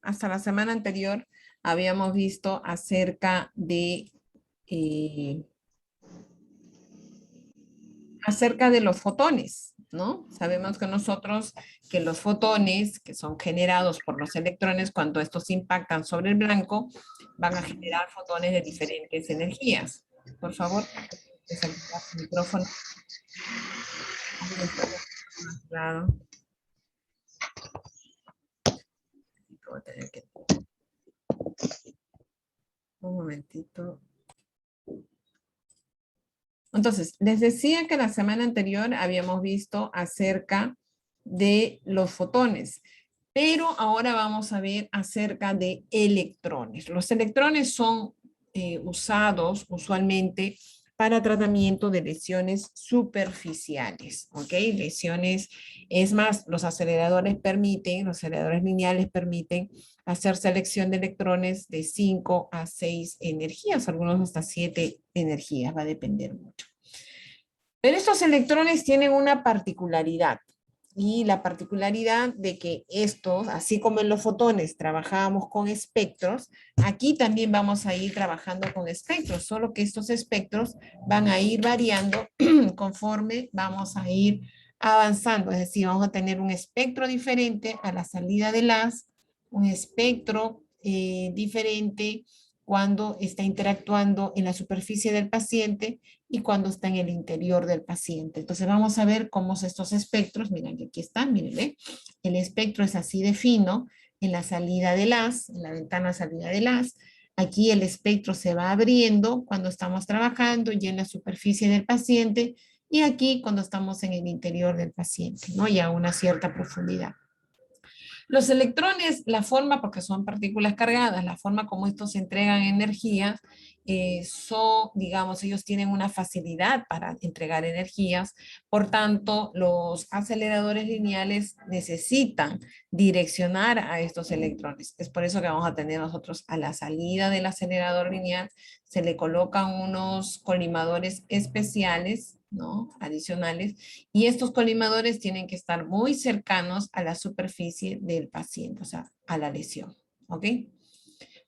hasta la semana anterior habíamos visto acerca de los fotones, ¿no? Sabemos que que los fotones, que son generados por los electrones, cuando estos impactan sobre el blanco, van a generar fotones de diferentes energías. Por favor, desactivar su micrófono. Claro. Voy a tener que... Un momentito. Entonces, les decía que la semana anterior habíamos visto acerca de los fotones, pero ahora vamos a ver acerca de electrones. Los electrones son usados usualmente para tratamiento de lesiones superficiales, ¿ok? Lesiones, es más, los aceleradores lineales permiten hacer selección de electrones de 5 a 6 energías, algunos hasta 7 energías, va a depender mucho. Pero estos electrones tienen una particularidad, y la particularidad de que estos, así como en los fotones trabajábamos con espectros, aquí también vamos a ir trabajando con espectros, solo que estos espectros van a ir variando conforme vamos a ir avanzando, es decir, vamos a tener un espectro diferente a la salida de un espectro diferente cuando está interactuando en la superficie del paciente y cuando está en el interior del paciente. Entonces vamos a ver cómo son estos espectros. Miren, aquí están, miren, el espectro es así de fino en la salida del haz, en la ventana de salida del haz. Aquí el espectro se va abriendo cuando estamos trabajando y en la superficie del paciente, y aquí cuando estamos en el interior del paciente, ¿no? Y a una cierta profundidad. Los electrones, la forma, porque son partículas cargadas, la forma como estos entregan energía, digamos, ellos tienen una facilidad para entregar energías, por tanto, los aceleradores lineales necesitan direccionar a estos electrones. Es por eso que vamos a tener nosotros a la salida del acelerador lineal, se le colocan unos colimadores especiales, ¿no? Adicionales, y estos colimadores tienen que estar muy cercanos a la superficie del paciente, o sea, a la lesión, ¿ok?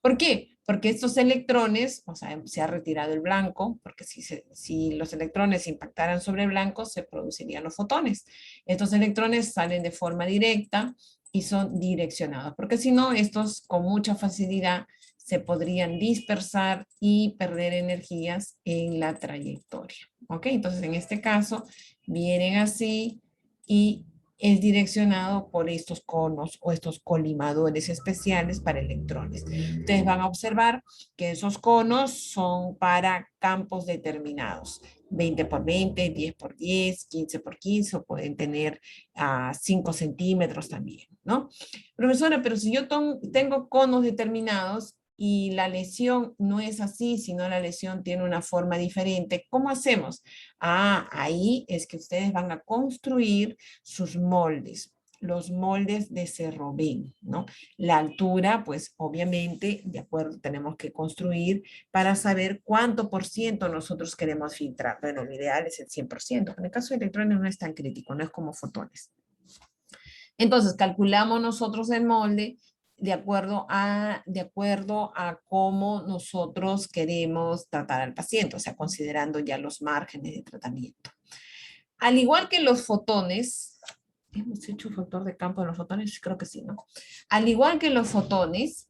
¿Por qué? Porque estos electrones, o sea, se ha retirado el blanco, porque si los electrones impactaran sobre el blanco, se producirían los fotones. Estos electrones salen de forma directa y son direccionados, porque si no, estos con mucha facilidad se podrían dispersar y perder energías en la trayectoria. ¿Ok? Entonces, en este caso, vienen así y es direccionado por estos conos o estos colimadores especiales para electrones. Ustedes van a observar que esos conos son para campos determinados. 20 por 20, 10 por 10, 15 por 15, o pueden tener 5 centímetros también, ¿no? Profesora, pero si yo tengo conos determinados y la lesión no es así, sino la lesión tiene una forma diferente, ¿cómo hacemos? Ahí es que ustedes van a construir sus moldes, los moldes de Cerrovén, ¿no? La altura, pues obviamente, de acuerdo, tenemos que construir para saber cuánto por ciento nosotros queremos filtrar. Bueno, lo ideal es el 100%. En el caso de electrones no es tan crítico, no es como fotones. Entonces, calculamos nosotros el molde de acuerdo a cómo nosotros queremos tratar al paciente, o sea, considerando ya los márgenes de tratamiento. Al igual que los fotones, ¿hemos hecho factor de campo de los fotones? Creo que sí, ¿no? Al igual que los fotones,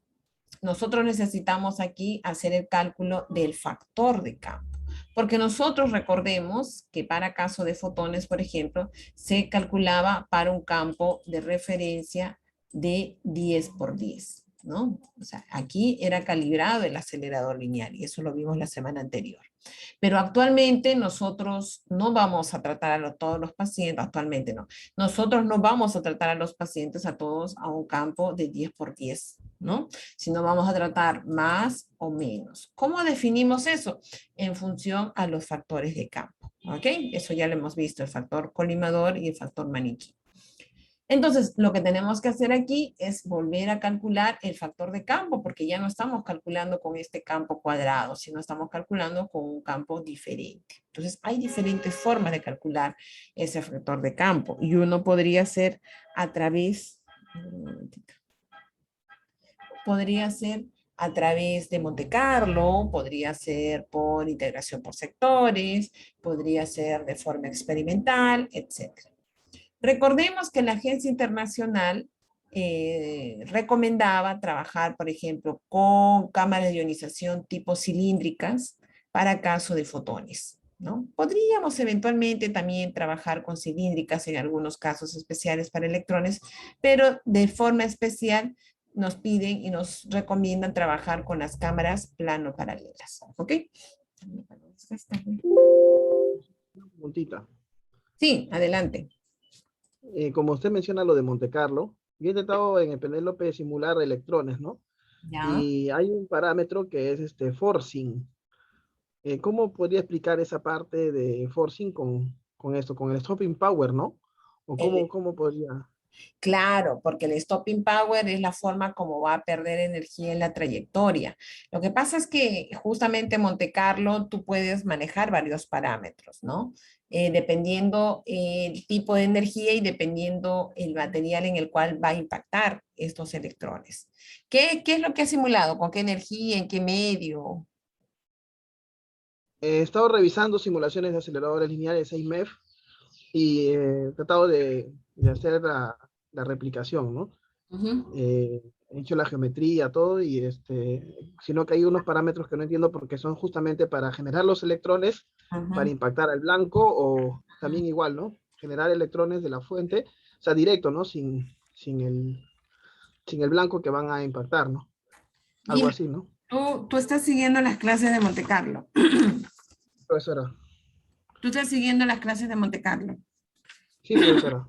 nosotros necesitamos aquí hacer el cálculo del factor de campo. Porque nosotros recordemos que para caso de fotones, por ejemplo, se calculaba para un campo de referencia de 10 por 10, ¿no? O sea, aquí era calibrado el acelerador lineal y eso lo vimos la semana anterior. Pero actualmente nosotros no vamos a tratar a todos los pacientes, actualmente no. Nosotros no vamos a tratar a los pacientes a todos a un campo de 10 por 10, ¿no? Sino vamos a tratar más o menos. ¿Cómo definimos eso? En función a los factores de campo, ¿ok? Eso ya lo hemos visto, el factor colimador y el factor maniquí. Entonces, lo que tenemos que hacer aquí es volver a calcular el factor de campo, porque ya no estamos calculando con este campo cuadrado, sino estamos calculando con un campo diferente. Entonces, hay diferentes formas de calcular ese factor de campo, y uno podría hacer a través, podría ser a través de Monte Carlo, podría ser por integración por sectores, podría ser de forma experimental, etc. Recordemos que la agencia internacional recomendaba trabajar, por ejemplo, con cámaras de ionización tipo cilíndricas para caso de fotones, ¿no? Podríamos eventualmente también trabajar con cilíndricas en algunos casos especiales para electrones, pero de forma especial nos piden y nos recomiendan trabajar con las cámaras plano paralelas, ¿ok? Puntita. Sí, adelante. Como usted menciona lo de Monte Carlo, yo he intentado en el Penélope simular electrones, ¿no? Ya. Y hay un parámetro que es forcing. ¿Cómo podría explicar esa parte de forcing con esto, con el stopping power, ¿no? ¿O cómo podría? Claro, porque el stopping power es la forma como va a perder energía en la trayectoria. Lo que pasa es que justamente en Monte Carlo tú puedes manejar varios parámetros, ¿no? Dependiendo el tipo de energía y dependiendo el material en el cual va a impactar estos electrones. ¿Qué es lo que ha simulado? ¿Con qué energía? ¿En qué medio? He estado revisando simulaciones de aceleradores lineales 6MEF y he tratado de hacer la replicación, ¿no? Ujú, He hecho la geometría, todo, y sino que hay unos parámetros que no entiendo porque son justamente para generar los electrones, para ujú. impactar al blanco, o también igual, ¿no? Generar electrones de la fuente, o sea, directo, ¿no? Sin el blanco que van a impactar, ¿no? Algo Dime, así, ¿no? tú estás siguiendo las clases de Monte Carlo. Profesora. Tú estás siguiendo las clases de Monte Carlo. Sí, profesora.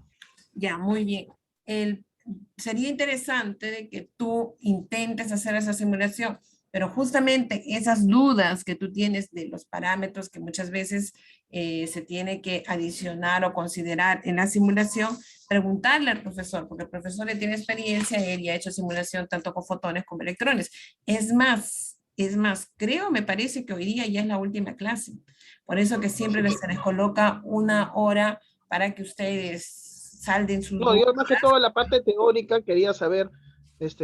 Ya, muy bien. El, sería interesante de que tú intentes hacer esa simulación, pero justamente esas dudas que tú tienes de los parámetros que muchas veces se tiene que adicionar o considerar en la simulación, preguntarle al profesor, porque el profesor le tiene experiencia, él ya ha hecho simulación tanto con fotones como electrones. Es más, creo, me parece que hoy día ya es la última clase. Por eso que siempre se les coloca una hora para que ustedes salden sus No, dudas. yo más que todo en la parte teórica quería saber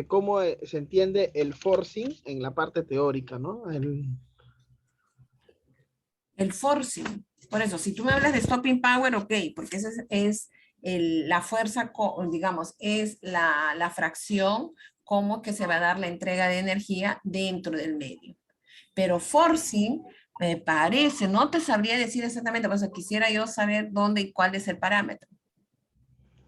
cómo se entiende el forcing en la parte teórica, ¿no? El forcing. Por eso, si tú me hablas de stopping power, ok, porque esa es la fuerza, digamos, es la fracción como que se va a dar la entrega de energía dentro del medio. Pero forcing, me parece, no te sabría decir exactamente, por eso quisiera yo saber dónde y cuál es el parámetro.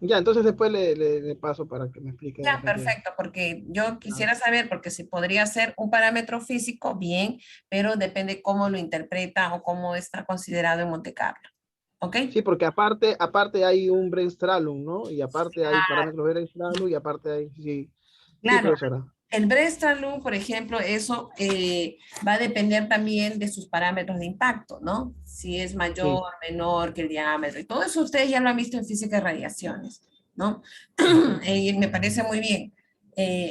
Ya, entonces después le paso para que me explique de Ya, repente. perfecto, porque yo Ah, quisiera saber, porque si podría ser un parámetro físico, bien, pero depende cómo lo interpreta o cómo está considerado en Monte Carlo. ¿Ok? sí, porque aparte hay un Bremsstrahlung, ¿no? Y aparte hay parámetros Bremsstrahlung y aparte hay, sí, sí, Claro, profesora. el Brestalú, por ejemplo, eso va a depender también de sus parámetros de impacto, ¿no? Si es Sí, mayor, menor que el diámetro, y todo eso ustedes ya lo han visto en física de radiaciones, ¿no? Y me parece muy bien.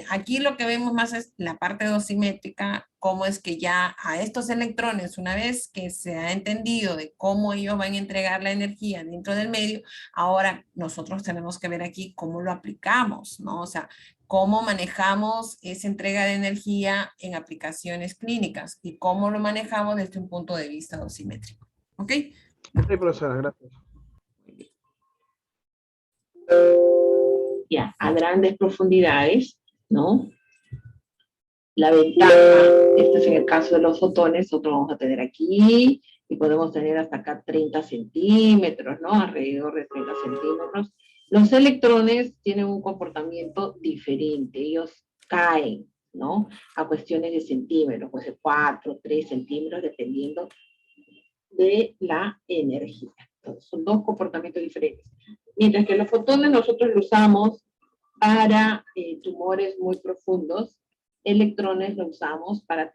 Aquí lo que vemos más es la parte dosimétrica, cómo es que ya a estos electrones, una vez que se ha entendido de cómo ellos van a entregar la energía dentro del medio, ahora nosotros tenemos que ver aquí cómo lo aplicamos, ¿no? O sea, cómo manejamos esa entrega de energía en aplicaciones clínicas y cómo lo manejamos desde un punto de vista dosimétrico. ¿Ok? sí, profesora, gracias. Ya, a grandes profundidades, ¿no? La ventaja, este es en el caso de los fotones, nosotros vamos a tener aquí y podemos tener hasta acá 30 centímetros, ¿no? Alrededor de 30 centímetros. Los electrones tienen un comportamiento diferente, ellos caen, ¿no? A cuestiones de centímetros, pues de 4, 3 centímetros, dependiendo de la energía. Entonces, son dos comportamientos diferentes. Mientras que los fotones nosotros los usamos para tumores muy profundos, electrones los usamos para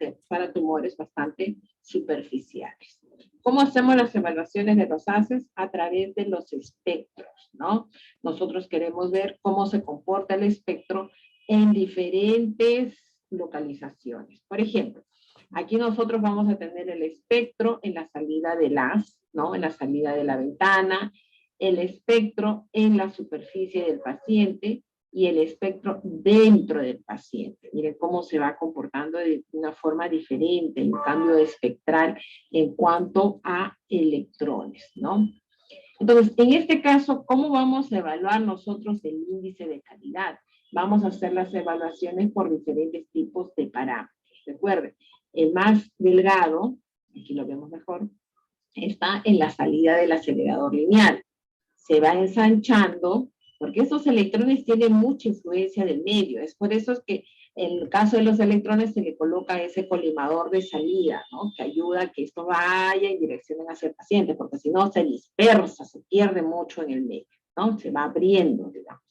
tumores bastante superficiales. ¿Cómo hacemos las evaluaciones de los haces? A través de los espectros, ¿no? Nosotros queremos ver cómo se comporta el espectro en diferentes localizaciones. Por ejemplo, aquí nosotros vamos a tener el espectro en la salida del haz, ¿no? En la salida de la ventana, el espectro en la superficie del paciente y el espectro dentro del paciente. Miren cómo se va comportando de una forma diferente, un cambio espectral en cuanto a electrones, ¿no? Entonces, en este caso, ¿cómo vamos a evaluar nosotros el índice de calidad? Vamos a hacer las evaluaciones por diferentes tipos de parámetros. Recuerden, el más delgado, aquí lo vemos mejor, está en la salida del acelerador lineal. Se va ensanchando, porque esos electrones tienen mucha influencia del medio. Es por eso que en el caso de los electrones se le coloca ese colimador de salida, ¿no? Que ayuda a que esto vaya en dirección hacia el paciente, porque si no se dispersa, se pierde mucho en el medio, ¿no? Se va abriendo, digamos.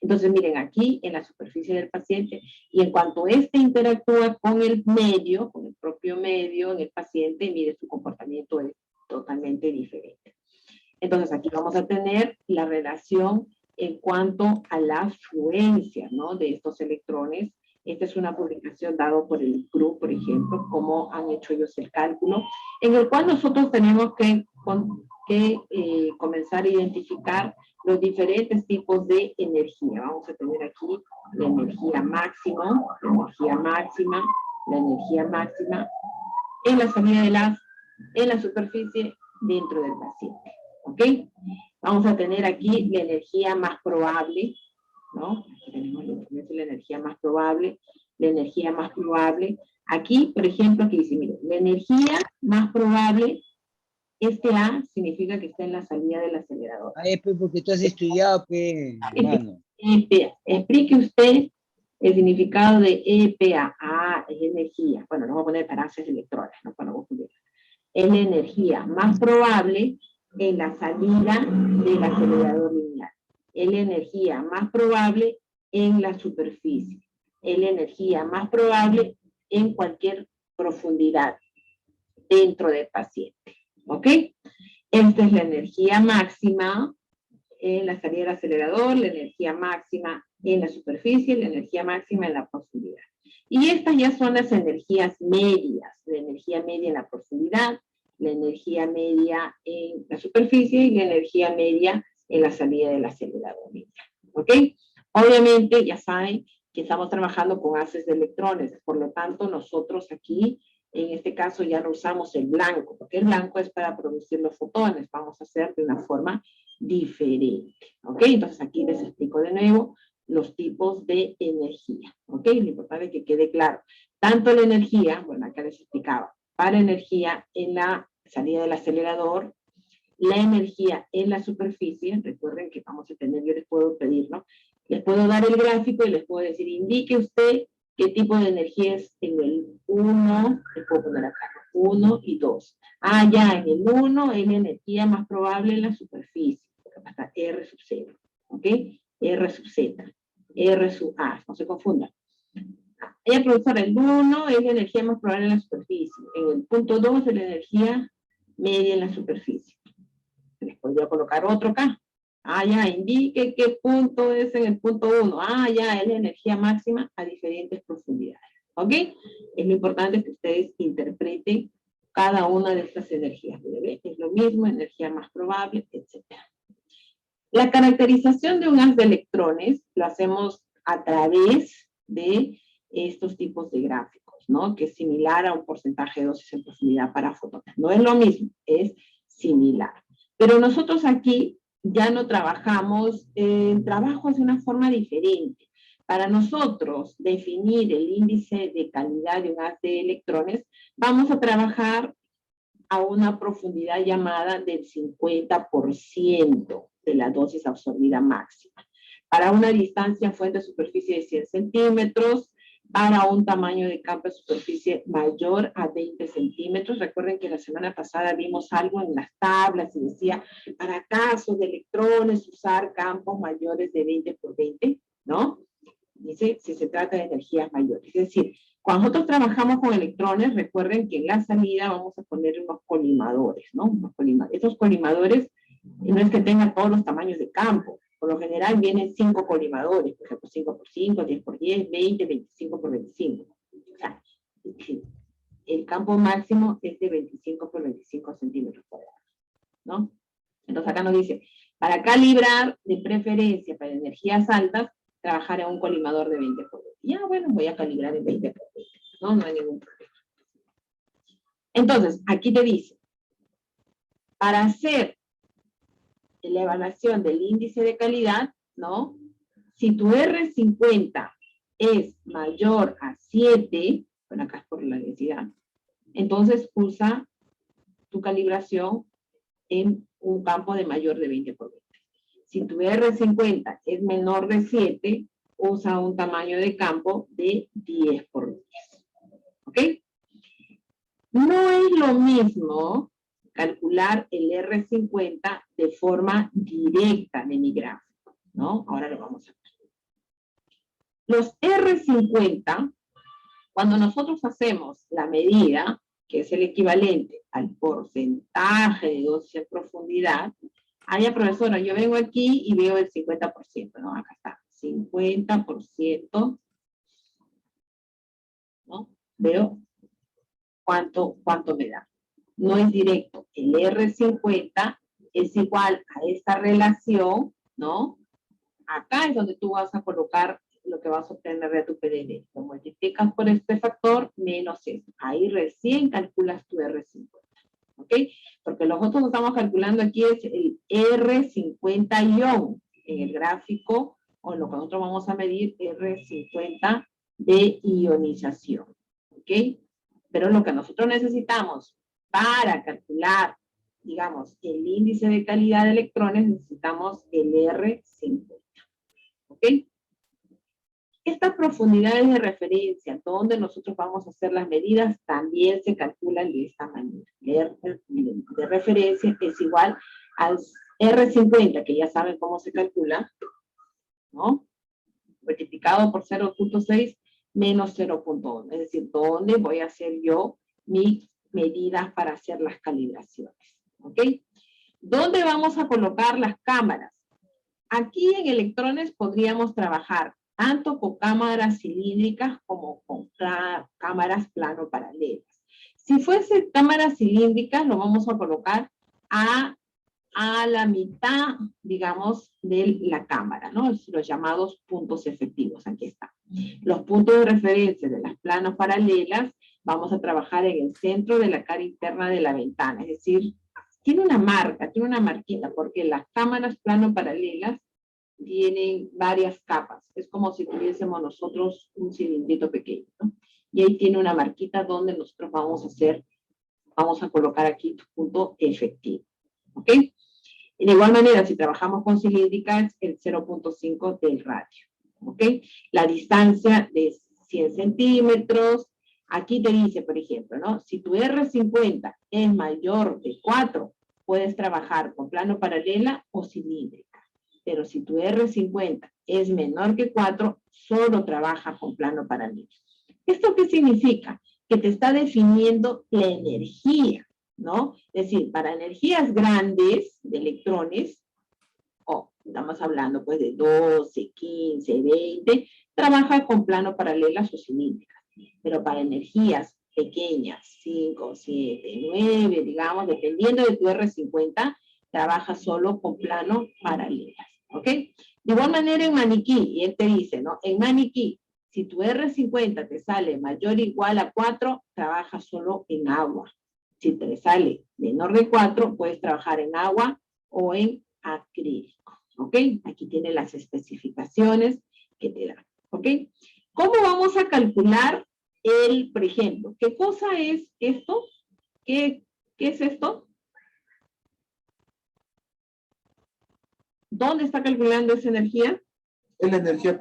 Entonces, miren, aquí en la superficie del paciente, y en cuanto éste interactúa con el medio, con el propio medio en el paciente, mire, su comportamiento es totalmente diferente. Entonces, aquí vamos a tener la relación en cuanto a la fluencia, ¿no? De estos electrones. Esta es una publicación dada por el CRU, por ejemplo, cómo han hecho ellos el cálculo, en el cual nosotros tenemos que comenzar a identificar los diferentes tipos de energía. Vamos a tener aquí la energía máxima, la energía máxima en la salida en la superficie dentro del paciente. ¿Ok? Vamos a tener aquí la energía más probable, ¿no? Aquí tenemos la energía más probable, la energía más probable. Aquí, por ejemplo, aquí dice, mire, la energía más probable, este A significa que está en la salida del acelerador. Ay, pues porque tú has estudiado, pues, hermano. EPA. Explique usted el significado de EPA. Ah, es energía. Bueno, lo voy a poner para hacer electrones, ¿no? Para no confundir. Es la energía más probable en la salida del acelerador lineal. Es la energía más probable en la superficie. Es la energía más probable en cualquier profundidad dentro del paciente. ¿Ok? Esta es la energía máxima en la salida del acelerador, la energía máxima en la superficie, la energía máxima en la profundidad. Y estas ya son las energías medias, la energía media en la profundidad, la energía media en la superficie y la energía media en la salida del acelerador. ¿Ok? Obviamente, ya saben que estamos trabajando con haces de electrones, por lo tanto, nosotros aquí, en este caso, ya no usamos el blanco, porque el blanco es para producir los fotones, vamos a hacer de una forma diferente. ¿Ok? Entonces, aquí les explico de nuevo los tipos de energía. ¿Ok? Lo importante es que quede claro. Tanto la energía, bueno, acá les explicaba, para energía en la salida del acelerador, la energía en la superficie, recuerden que vamos a tener, yo les puedo pedir, ¿no? Les puedo dar el gráfico y les puedo decir, indique usted qué tipo de energía es en el 1, les puedo poner acá, 1 y 2. Ah, ya, en el 1 es la energía más probable en la superficie, hasta R sub 0, ¿ok? R sub Z, R sub A, no se confundan. Profesora, el 1 es la energía más probable en la superficie, en el punto 2 es la energía media en la superficie. Les podría colocar otro acá. Ah, ya, indique qué punto es en el punto 1. Ah, ya, es la energía máxima a diferentes profundidades. ¿Ok? Es lo importante que ustedes interpreten cada una de estas energías. Es lo mismo, energía más probable, etc. La caracterización de un haz de electrones lo hacemos a través de estos tipos de gráficos, ¿no? Que es similar a un porcentaje de dosis en profundidad para fotones. No es lo mismo, es similar. Pero nosotros aquí ya no trabajamos, trabajos de una forma diferente. Para nosotros definir el índice de calidad de un haz de electrones, vamos a trabajar a una profundidad llamada del 50% de la dosis absorbida máxima. Para una distancia fuente de superficie de 100 centímetros, para un tamaño de campo de superficie mayor a 20 centímetros. Recuerden que la semana pasada vimos algo en las tablas y decía, para casos de electrones, usar campos mayores de 20 por 20, ¿no? Dice, si se trata de energías mayores. Es decir, cuando nosotros trabajamos con electrones, recuerden que en la salida vamos a poner unos colimadores, ¿no? Estos colimadores no es que tengan todos los tamaños de campo. Por lo general vienen 5 colimadores, por ejemplo, 5 por 5, 10 por 10, 20, 25 por 25. O sea, el campo máximo es de 25 por 25 centímetros cuadrados, ¿no? Entonces acá nos dice, para calibrar de preferencia para energías altas, trabajar en un colimador de 20 por 20. Ya, bueno, voy a calibrar en 20 por 20. No hay ningún problema. Entonces, aquí te dice, para hacer la evaluación del índice de calidad, ¿no? Si tu R50 es mayor a 7, bueno, acá es por la densidad, entonces usa tu calibración en un campo de mayor de 20 por 20. Si tu R50 es menor de 7, usa un tamaño de campo de 10 por 10. ¿Ok? No es lo mismo calcular el R50 de forma directa de mi gráfico, ¿no? Ahora lo vamos a ver. Los R50, cuando nosotros hacemos la medida, que es el equivalente al porcentaje de dosis en profundidad, profesora, yo vengo aquí y veo el 50%, ¿no? Acá está, 50%, ¿no? Veo cuánto me da. No es directo. El R50 es igual a esta relación, ¿no? Acá es donde tú vas a colocar lo que vas a obtener de tu PDL. Lo multiplicas por este factor menos esto. Ahí recién calculas tu R50. ¿Ok? Porque nosotros estamos calculando aquí es el R50 ion en el gráfico, o lo que nosotros vamos a medir, R50 de ionización. ¿Ok? Pero lo que nosotros necesitamos para calcular, digamos, el índice de calidad de electrones, necesitamos el R50. ¿Ok? Estas profundidades de referencia, donde nosotros vamos a hacer las medidas, también se calculan de esta manera. El R de referencia es igual al R50, que ya saben cómo se calcula, ¿no? Multiplicado por 0.6 menos 0.1. Es decir, ¿dónde voy a hacer yo mis medidas para hacer las calibraciones? ¿Ok? ¿Dónde vamos a colocar las cámaras? Aquí en electrones podríamos trabajar tanto con cámaras cilíndricas como con cámaras plano paralelas. Si fuese cámaras cilíndricas, lo vamos a colocar a la mitad, digamos, de la cámara, ¿no? Los llamados puntos efectivos, aquí está. Los puntos de referencia de las planos paralelas, vamos a trabajar en el centro de la cara interna de la ventana, es decir, tiene una marca, tiene una marquita, porque las cámaras plano paralelas tienen varias capas. Es como si tuviésemos nosotros un cilindrito pequeño, ¿no? Y ahí tiene una marquita donde nosotros vamos a colocar aquí tu punto efectivo. ¿Ok? De igual manera, si trabajamos con cilíndricas, el 0.5 del radio. ¿Ok? La distancia de 100 centímetros. Aquí te dice, por ejemplo, ¿no? Si tu R50 es mayor de 4, puedes trabajar con plano paralela o cilíndrica. Pero si tu R50 es menor que 4, solo trabaja con plano paralelo. ¿Esto qué significa? Que te está definiendo la energía, ¿no? Es decir, para energías grandes de electrones, estamos hablando pues de 12, 15, 20, trabaja con plano paralelas o cilíndricas. Pero para energías pequeñas, 5, 7, 9, digamos, dependiendo de tu R50, trabaja solo con plano paralelas. ¿Ok? De igual manera en maniquí, y él te dice, ¿no? En maniquí, si tu R50 te sale mayor o igual a 4, trabaja solo en agua. Si te sale menor de 4, puedes trabajar en agua o en acrílico. ¿Ok? Aquí tiene las especificaciones que te dan. ¿Ok? ¿Cómo vamos a calcular por ejemplo, qué cosa es esto? ¿Qué es esto? ¿Dónde está calculando esa energía? Es la energía.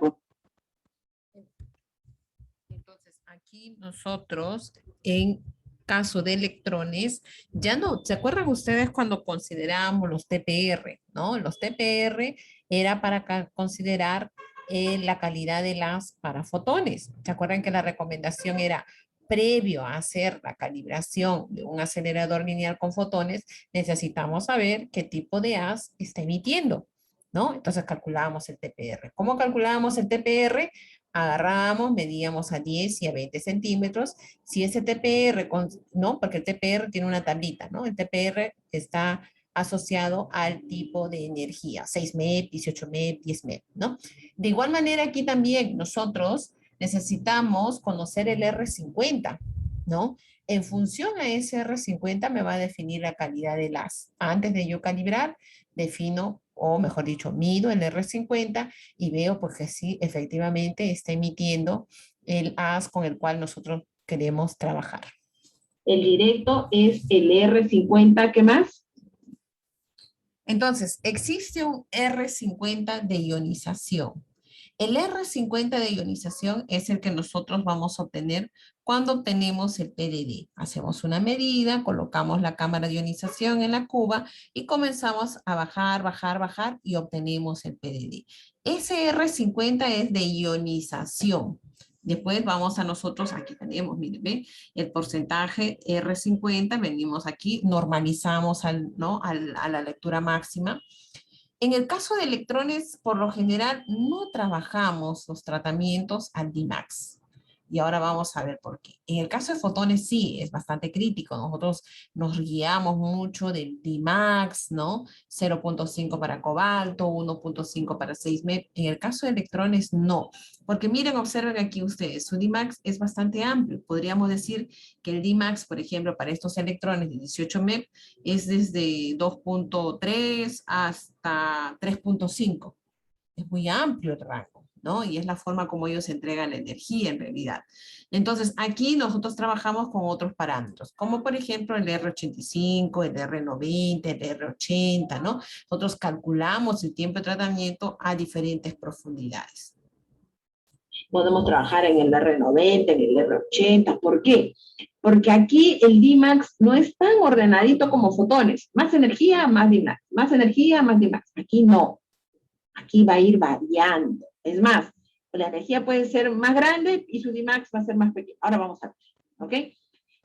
Entonces, aquí nosotros, en caso de electrones, ya no, ¿se acuerdan ustedes cuando considerábamos los TPR, ¿no? Los TPR era para considerar la calidad de las parafotones. ¿Se acuerdan que la recomendación era previo a hacer la calibración de un acelerador lineal con fotones, necesitamos saber qué tipo de haz está emitiendo, ¿no? Entonces calculábamos el TPR. ¿Cómo calculábamos el TPR? Agarrábamos, medíamos a 10 y a 20 centímetros. Si ese TPR, no, porque el TPR tiene una tablita, ¿no? El TPR está asociado al tipo de energía, 6 MEP, 18 MEP, 10 MEP, ¿no? De igual manera, aquí también nosotros necesitamos conocer el R50, ¿no? En función a ese R50 me va a definir la calidad del haz. Antes de yo calibrar, defino, o mejor dicho, mido el R50 y veo pues que sí, efectivamente está emitiendo el haz con el cual nosotros queremos trabajar. El directo es el R50, ¿qué más? Entonces, existe un R50 de ionización. El R50 de ionización es el que nosotros vamos a obtener cuando obtenemos el PDD. Hacemos una medida, colocamos la cámara de ionización en la cuba y comenzamos a bajar, bajar, bajar y obtenemos el PDD. Ese R50 es de ionización. Después vamos a nosotros, aquí tenemos, miren, ¿ven? El porcentaje R50, venimos aquí, normalizamos ¿no? a la lectura máxima. En el caso de electrones, por lo general, no trabajamos los tratamientos al Dmax. Y ahora vamos a ver por qué. En el caso de fotones sí, es bastante crítico. Nosotros nos guiamos mucho del Dmax, ¿no? 0.5 para cobalto, 1.5 para 6 MEP. En el caso de electrones no. Porque miren, observen aquí ustedes, su Dmax es bastante amplio. Podríamos decir que el Dmax, por ejemplo, para estos electrones de 18 MEP, es desde 2.3 hasta 3.5. Es muy amplio el rango, ¿no? Y es la forma como ellos entregan la energía en realidad. Entonces, aquí nosotros trabajamos con otros parámetros, como por ejemplo el R85, el R90, el R80, ¿no? Nosotros calculamos el tiempo de tratamiento a diferentes profundidades. Podemos trabajar en el R90, en el R80. ¿Por qué? Porque aquí el Dmax no es tan ordenadito como fotones. Más energía, más Dmax. Más energía, más Dmax. Aquí no. Aquí va a ir variando. Es más, la energía puede ser más grande y su Dmax va a ser más pequeño. Ahora vamos a ver. ¿Ok?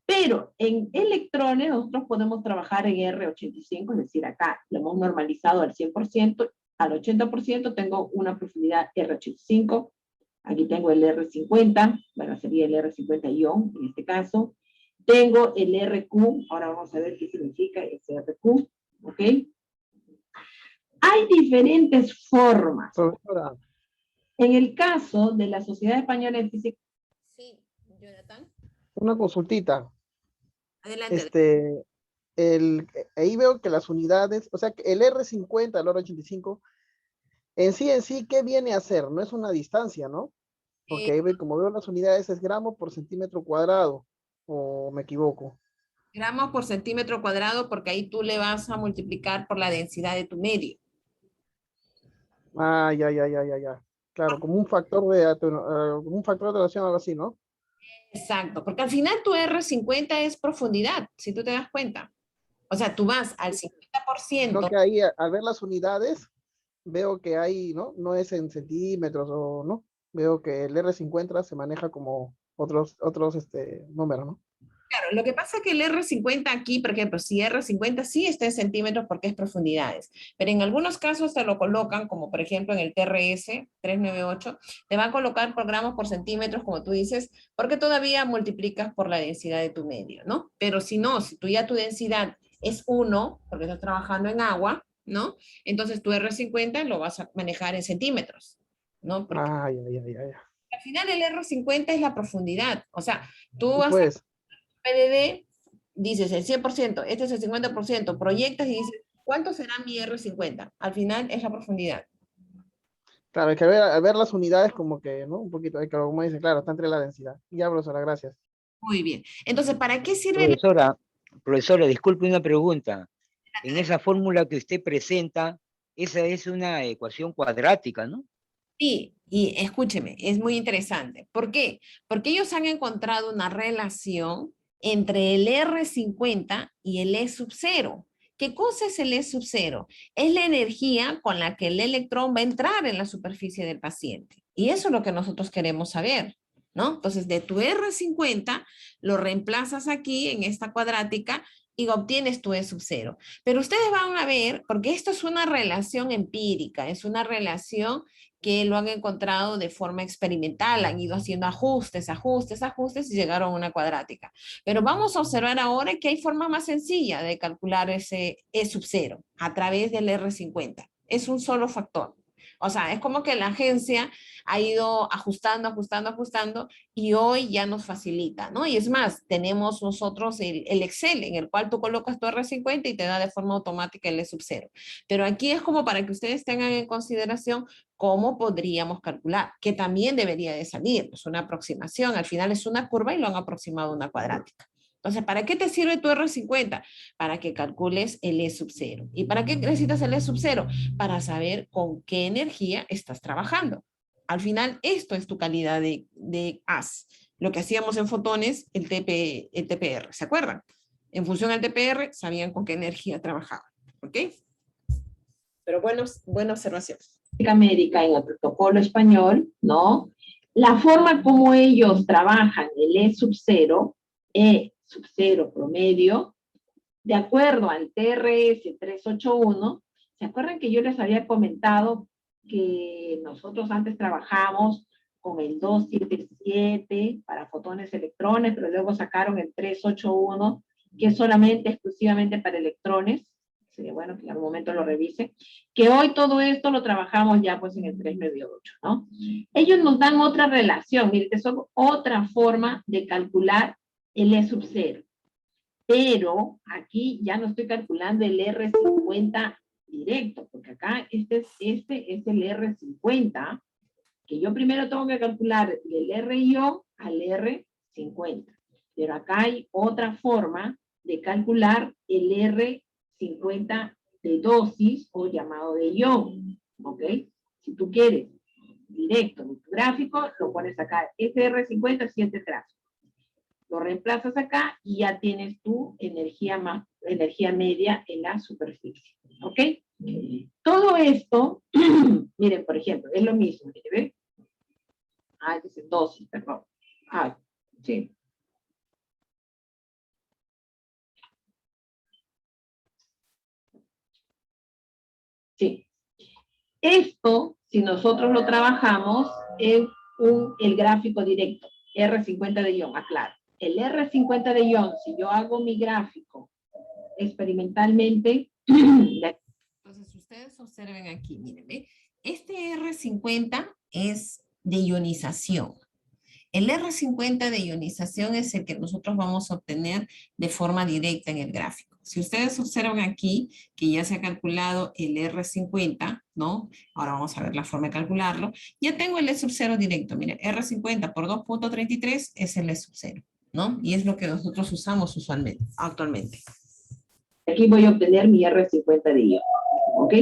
Pero en electrones nosotros podemos trabajar en R85, es decir, acá lo hemos normalizado al 100%, al 80% tengo una profundidad R85. Aquí tengo el R50, bueno, sería el R50 ion en este caso. Tengo el RQ, ahora vamos a ver qué significa ese RQ, ¿ok? Hay diferentes formas. Profesora, En el caso de la Sociedad Española de Física. Sí, Jonathan. una consultita. Adelante. Ahí veo que las unidades, o sea, que el R50, el R85, en sí, ¿qué viene a hacer? No es una distancia, ¿no? Porque ahí como veo las unidades es gramo por centímetro cuadrado, o me equivoco. Gramos por centímetro cuadrado, porque ahí tú le vas a multiplicar por la densidad de tu medio. Ah, ya. Claro, como un factor de relación, algo así, ¿no? Exacto, porque al final tu R50 es profundidad, si tú te das cuenta. O sea, tú vas al Sino 50%. que ahí, al ver las unidades, veo que hay, ¿no? No es en centímetros o no. Veo que el R50 se maneja como otros números, ¿no? Claro, lo que pasa es que el R50 aquí, por ejemplo, si R50 sí está en centímetros porque es profundidades, pero en algunos casos te lo colocan, como por ejemplo en el TRS 398, te va a colocar por gramos por centímetros, como tú dices, porque todavía multiplicas por la densidad de tu medio, ¿no? Pero si no, si tú ya tu densidad es 1, porque estás trabajando en agua, ¿no? Entonces tu R50 lo vas a manejar en centímetros, ¿no? Porque Ah, ya. al final el R50 es la profundidad, o sea, tú Y vas a pues, PDD, dices el 100%, este es el 50%, proyectas y dices, ¿cuánto será mi R50? Al final es la profundidad. claro, hay que ver, al ver las unidades como que, ¿no? Un poquito, hay que, como dice, claro, está entre la densidad. Ya, profesora, gracias. Muy bien. Entonces, ¿para qué sirve? Profesora, disculpe una pregunta. En esa fórmula que usted presenta, esa es una ecuación cuadrática, ¿no? Sí, y escúcheme, es muy interesante. ¿Por qué? Porque ellos han encontrado una relación entre el R50 y el E sub 0. ¿Qué cosa es el E sub 0? Es la energía con la que el electrón va a entrar en la superficie del paciente. Y eso es lo que nosotros queremos saber, ¿no? Entonces, de tu R50 lo reemplazas aquí en esta cuadrática y obtienes tu E sub 0. Pero ustedes van a ver, porque esto es una relación empírica, es una relación que lo han encontrado de forma experimental, han ido haciendo ajustes, ajustes, ajustes y llegaron a una cuadrática. Pero vamos a observar ahora que hay forma más sencilla de calcular ese E sub 0 a través del R50. Es un solo factor. O sea, es como que la agencia ha ido ajustando, ajustando, ajustando y hoy ya nos facilita, ¿no? Y es más, tenemos nosotros el Excel en el cual tú colocas tu R50 y te da de forma automática el E sub 0. Pero aquí es como para que ustedes tengan en consideración cómo podríamos calcular, que también debería de salir. Es una aproximación, al final es una curva y lo han aproximado a una cuadrática. Entonces, ¿para qué te sirve tu R50? Para que calcules el E sub 0. ¿Y para qué necesitas el E sub 0? Para saber con qué energía estás trabajando. Al final, esto es tu calidad de haz. Lo que hacíamos en fotones, el TPR, ¿se acuerdan? En función al TPR, sabían con qué energía trabajaban. ¿Ok? Pero buena observación. América en el protocolo español, ¿no? La forma como ellos trabajan el E sub 0 promedio, de acuerdo al TRS 381, ¿se acuerdan que yo les había comentado que nosotros antes trabajamos con el 277 para fotones electrones, pero luego sacaron el 381, que es solamente, exclusivamente para electrones? Sería bueno que en algún momento lo revisen, que hoy todo esto lo trabajamos ya pues en el 398, ¿no? Ellos nos dan otra relación, miren, que son otra forma de calcular el E sub 0. Pero aquí ya no estoy calculando el R50 directo, porque acá este es el R50, que yo primero tengo que calcular del RIO al R50. Pero acá hay otra forma de calcular el R50 de dosis o llamado de ion, ¿ok? Si tú quieres directo en tu gráfico, lo pones acá, ese R50 7 trazos. Lo reemplazas acá y ya tienes tu energía media en la superficie, ¿ok? Todo esto, miren, por ejemplo, es lo mismo, miren, ¿ven? Es dosis, perdón. Sí. Sí. Esto, si nosotros lo trabajamos en el gráfico directo, R50 de ion, aclaro. El R50 de ion, si yo hago mi gráfico experimentalmente, entonces ustedes observen aquí, miren, este R50 es de ionización. El R50 de ionización es el que nosotros vamos a obtener de forma directa en el gráfico. Si ustedes observan aquí que ya se ha calculado el R50, ¿no? Ahora vamos a ver la forma de calcularlo. Ya tengo el E sub 0 directo. Mire, R50 por 2.33 es el E sub 0, ¿no? Y es lo que nosotros usamos actualmente. Aquí voy a obtener mi R50 de ion, ¿ok?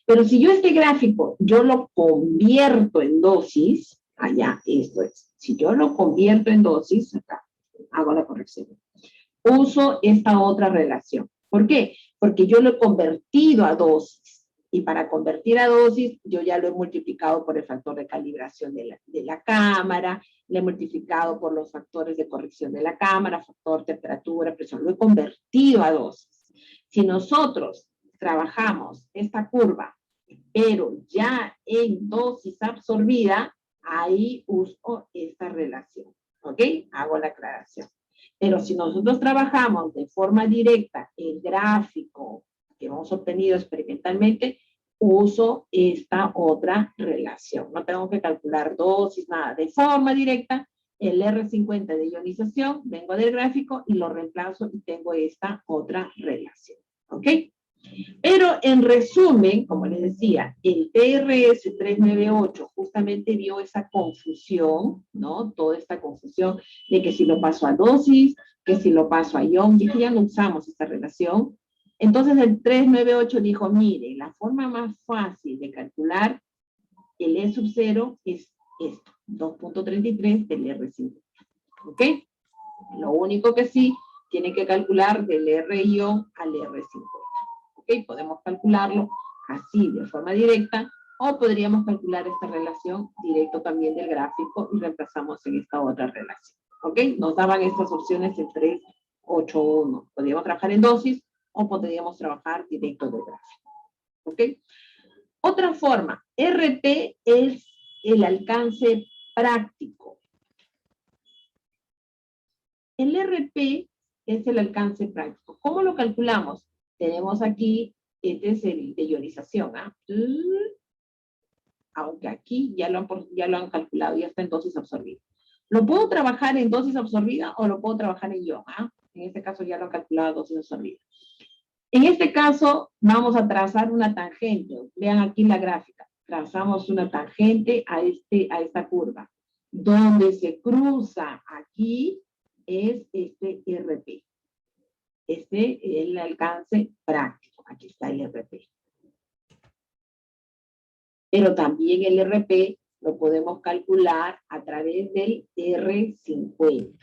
Pero si yo este gráfico, yo lo convierto en dosis, allá, esto es. Si yo lo convierto en dosis, acá, hago la corrección. Uso esta otra relación. ¿Por qué? Porque yo lo he convertido a dosis. Y para convertir a dosis, yo ya lo he multiplicado por el factor de calibración de la cámara, le he multiplicado por los factores de corrección de la cámara, factor, temperatura, presión. Lo he convertido a dosis. Si nosotros trabajamos esta curva, pero ya en dosis absorbida, ahí uso esta relación, ¿ok? Hago la aclaración. Pero si nosotros trabajamos de forma directa el gráfico que hemos obtenido experimentalmente, uso esta otra relación. No tengo que calcular dosis, nada. De forma directa, el R50 de ionización, vengo del gráfico y lo reemplazo y tengo esta otra relación, ¿ok? Pero en resumen, como les decía, el TRS 398 justamente vio esa confusión, ¿no? Toda esta confusión de que si lo paso a dosis, que si lo paso a ion, y que ya no usamos esta relación. Entonces el 398 dijo, mire, la forma más fácil de calcular el E sub 0 es esto, 2.33 del R50, ¿ok? Lo único que sí, tiene que calcular del R-ion al R50. ¿Ok? Podemos calcularlo así de forma directa o podríamos calcular esta relación directo también del gráfico y reemplazamos en esta otra relación. ¿Ok? Nos daban estas opciones en 3, 8, 1. Podríamos trabajar en dosis o podríamos trabajar directo del gráfico. ¿Ok? Otra forma, RP es el alcance práctico. El RP es el alcance práctico. ¿Cómo lo calculamos? Tenemos aquí, este es el de ionización, aunque aquí ya lo han calculado, ya está en dosis absorbida. ¿Lo puedo trabajar en dosis absorbida o lo puedo trabajar en ion? En este caso ya lo han calculado dosis absorbida. En este caso vamos a trazar una tangente. Vean aquí la gráfica. Trazamos una tangente a esta curva. Donde se cruza aquí es este RP. Este es el alcance práctico. Aquí está el RP. Pero también el RP lo podemos calcular a través del R50,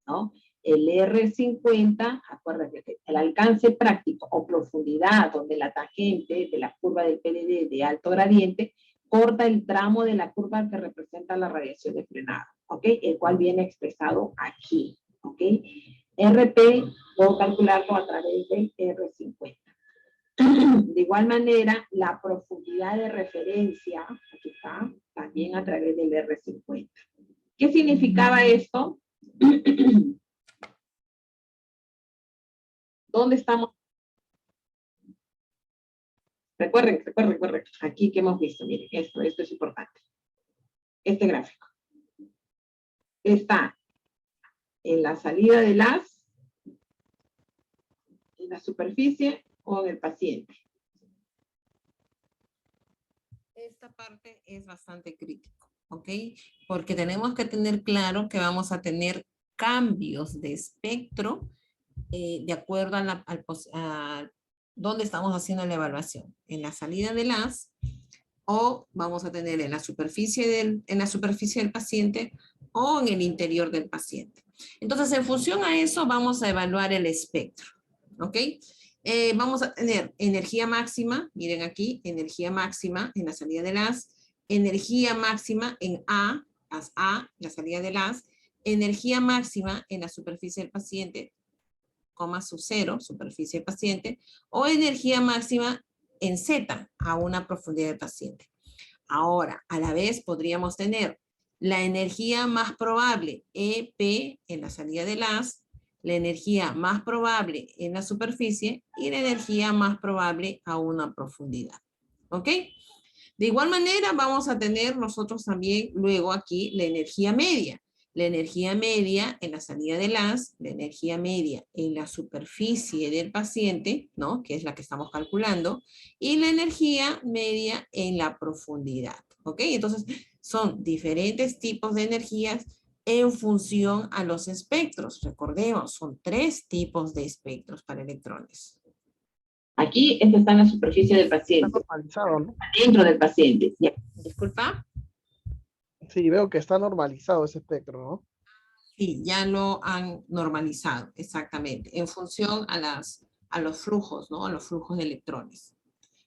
¿no? El R50, acuérdate que el alcance práctico o profundidad donde la tangente de la curva del PDD de alto gradiente corta el tramo de la curva que representa la radiación de frenado, ¿ok? El cual viene expresado aquí, ¿ok? RP puedo calcularlo a través del R50. De igual manera, la profundidad de referencia, aquí está, también a través del R50. ¿Qué significaba esto? ¿Dónde estamos? Recuerden. Aquí que hemos visto, miren, esto es importante. Este gráfico. Está en la salida de en la superficie o en el paciente. Esta parte es bastante crítico, ¿ok? Porque tenemos que tener claro que vamos a tener cambios de espectro de acuerdo a dónde estamos haciendo la evaluación. En la salida del haz o vamos a tener en la superficie del paciente o en el interior del paciente. Entonces, en función a eso, vamos a evaluar el espectro, ¿ok? Vamos a tener energía máxima, miren aquí, energía máxima en la salida del haz, energía máxima en haz A, la salida del haz, energía máxima en la superficie del paciente, coma sub 0, superficie del paciente, o energía máxima en Z, a una profundidad del paciente. Ahora, a la vez podríamos tener la energía más probable, EP, en la salida del haz, la energía más probable en la superficie y la energía más probable a una profundidad. ¿Ok? De igual manera vamos a tener nosotros también luego aquí la energía media. La energía media en la salida del haz, la energía media en la superficie del paciente, ¿no? Que es la que estamos calculando, y la energía media en la profundidad. ¿Ok? Entonces son diferentes tipos de energías en función a los espectros. Recordemos, son 3 tipos de espectros para electrones. Aquí esto está en la superficie del paciente. Está normalizado, ¿no? Dentro del paciente. Ya. Disculpa. Sí, veo que está normalizado ese espectro, ¿no? Sí, ya lo han normalizado, exactamente, en función a los flujos, ¿no? A los flujos de electrones.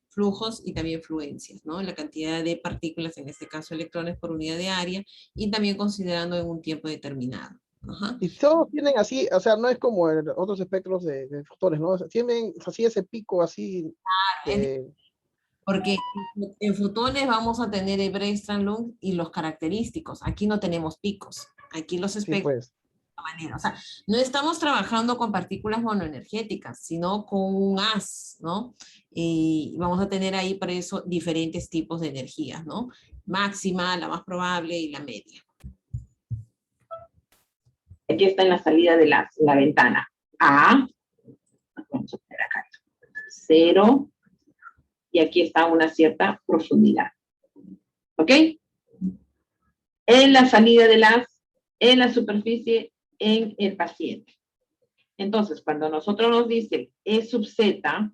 Flujos y también fluencias, ¿no? La cantidad de partículas, en este caso electrones por unidad de área, y también considerando en un tiempo determinado. Ajá. Y todos tienen así, o sea, no es como en otros espectros de fotones, ¿no? O sea, tienen así ese pico así. Porque en fotones vamos a tener el Bragg-Strand-Lund y los característicos. Aquí no tenemos picos. Aquí los Sí, espectros. pues. Manera. O sea, no estamos trabajando con partículas monoenergéticas, sino con un haz, ¿no? Y vamos a tener ahí por eso diferentes tipos de energías, ¿no? Máxima, la más probable y la media. Aquí está en la salida de la ventana. A, vamos a poner acá, 0, y aquí está una cierta profundidad. ¿Ok? En la salida de en la superficie, en el paciente. Entonces, cuando nosotros nos dicen E sub Z,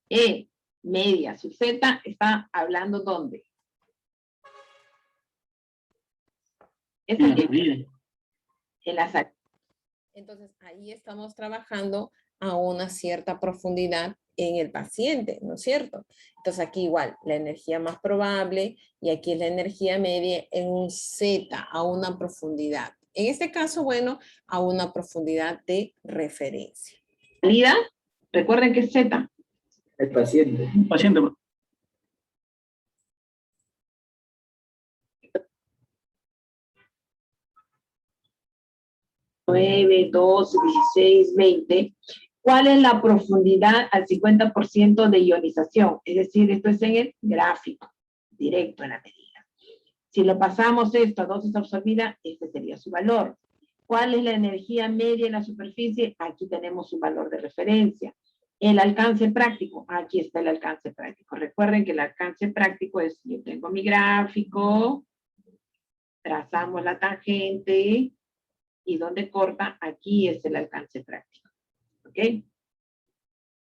E media sub Z, está hablando ¿dónde? Es aquí, en la salida. Entonces, ahí estamos trabajando a una cierta profundidad en el paciente, ¿no es cierto? Entonces aquí igual, la energía más probable y aquí es la energía media en un Z, a una profundidad. En este caso, bueno, a una profundidad de referencia. Salida, Recuerden que es Z. El paciente. Paciente. 9, 12, 16, 20. ¿Cuál es la profundidad al 50% de ionización? Es decir, esto es en el gráfico, directo en la medida. Si lo pasamos esto a dosis absorbida, este sería su valor. ¿Cuál es la energía media en la superficie? Aquí tenemos su valor de referencia. El alcance práctico, aquí está el alcance práctico. Recuerden que el alcance práctico es, yo tengo mi gráfico, trazamos la tangente, y donde corta, aquí es el alcance práctico. ¿Ok?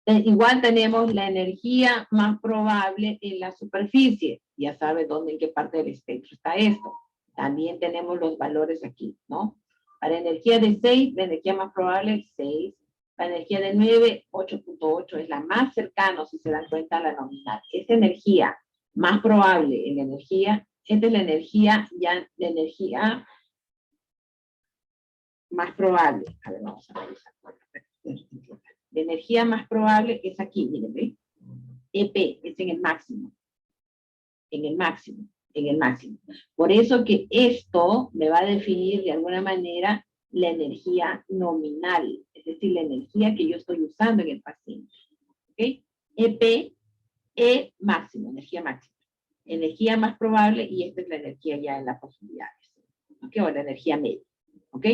Igual tenemos la energía más probable en la superficie. Ya sabes dónde, en qué parte del espectro está esto. También tenemos los valores aquí, ¿no? Para energía de 6, la energía más probable es 6. La energía de 9, 8.8 es la más cercana, si se dan cuenta, a la nominal. Esta energía más probable en la energía, esta es la energía, más probable. A ver, vamos a revisar. La energía más probable es aquí, miren, ¿ve? EP, es en el máximo. En el máximo, en el máximo. Por eso que esto me va a definir de alguna manera la energía nominal, es decir, la energía que yo estoy usando en el paciente. ¿Ok? EP, E máximo, energía máxima. Energía más probable, y esta es la energía ya en las profundidades. ¿Ok? O la energía media. ¿Ok?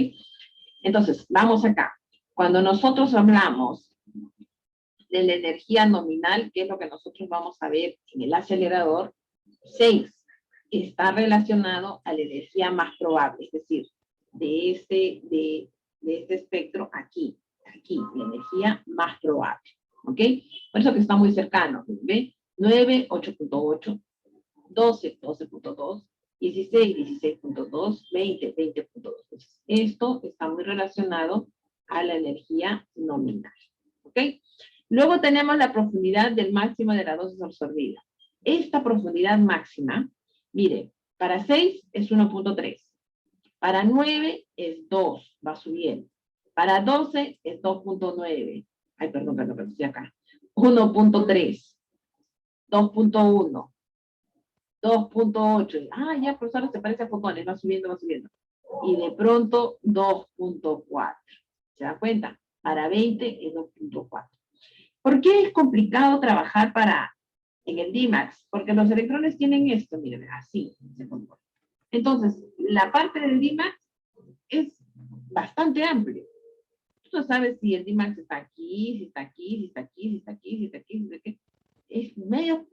Entonces, vamos acá. Cuando nosotros hablamos de la energía nominal, que es lo que nosotros vamos a ver en el acelerador, 6 está relacionado a la energía más probable, es decir, de este espectro aquí, la energía más probable, ¿ok? Por eso que está muy cercano, ¿ve? 9, 8.8, 12, 12.2, 16, 16.2, 20, 20.2. Esto está muy relacionado a la energía nominal, ¿ok? Luego tenemos la profundidad del máximo de la dosis absorbida. Esta profundidad máxima, mire, para 6 es 1.3, para 9 es 2, va subiendo, para 12 es 2.9, ay, perdón, estoy acá, 1.3, 2.1, 2.8, ah, ya, profesor, se parece a fotones, va subiendo, y de pronto 2.4, ¿se da cuenta? Para 20 es 2.4. ¿Por qué es complicado trabajar en el DMAX? Porque los electrones tienen esto, miren, así se comporta. Entonces, la parte del DMAX es bastante amplia. Tú no sabes si el DMAX está aquí, si está aquí, si está aquí, si está aquí, si está aquí, si está aquí.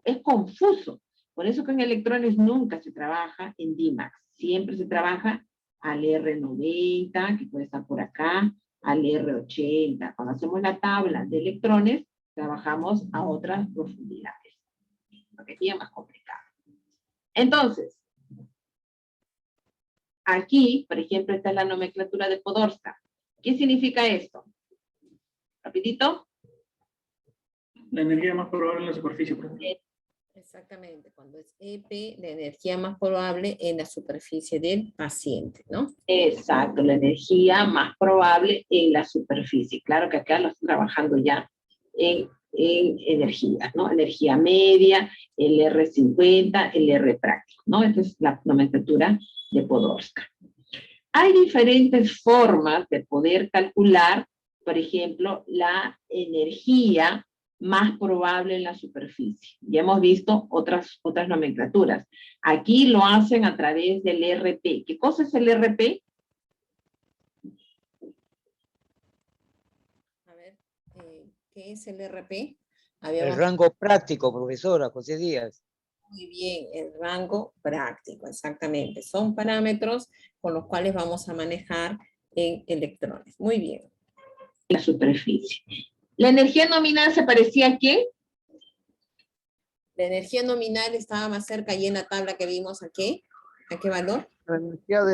Es confuso. Por eso que en electrones nunca se trabaja en DMAX. Siempre se trabaja al R90, que puede estar por acá, al R80. Cuando hacemos la tabla de electrones, trabajamos a otras profundidades, porque es más complicado. Entonces, aquí, por ejemplo, esta es la nomenclatura de Podolsky. ¿Qué significa esto? Rapidito. La energía más probable en la superficie, por ejemplo. Exactamente, cuando es EP, la energía más probable en la superficie del paciente, ¿no? Exacto, la energía más probable en la superficie. Claro que acá lo estoy trabajando ya en energía, ¿no? Energía media, el R50, el R práctico, ¿no? Esta es la nomenclatura de Podolsky. Hay diferentes formas de poder calcular, por ejemplo, la energía más probable en la superficie. Ya hemos visto otras nomenclaturas. Aquí lo hacen a través del RP. ¿Qué cosa es el RP? A ver, ¿qué es el RP? El rango práctico, profesora José Díaz. Muy bien, el rango práctico, exactamente. Son parámetros con los cuales vamos a manejar en electrones. Muy bien. La superficie. ¿La energía nominal se parecía a qué? La energía nominal estaba más cerca y en la tabla que vimos aquí. ¿A qué valor? La energía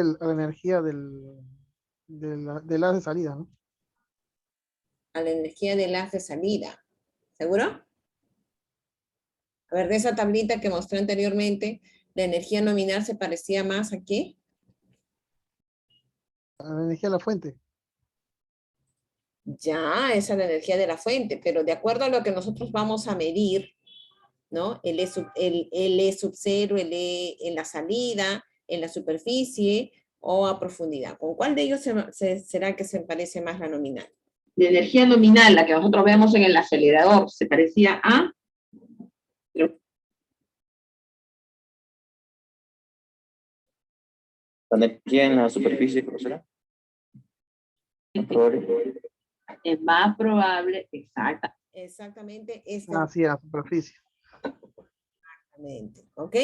del haz de salida, ¿no? A la energía del haz de salida. ¿Seguro? A ver, de esa tablita que mostré anteriormente, la energía nominal se parecía más a qué? A la energía de la fuente. Ya, esa es la energía de la fuente, pero de acuerdo a lo que nosotros vamos a medir, ¿no? El E sub 0, el E en la salida, en la superficie o a profundidad. ¿Con cuál de ellos será que se parece más la nominal? La energía nominal, la que nosotros vemos en el acelerador, se parecía a... La energía en la superficie, profesora. Es más probable, exacta. Exactamente, esta. Ah, sí, en la superficie. Exactamente, ¿ok?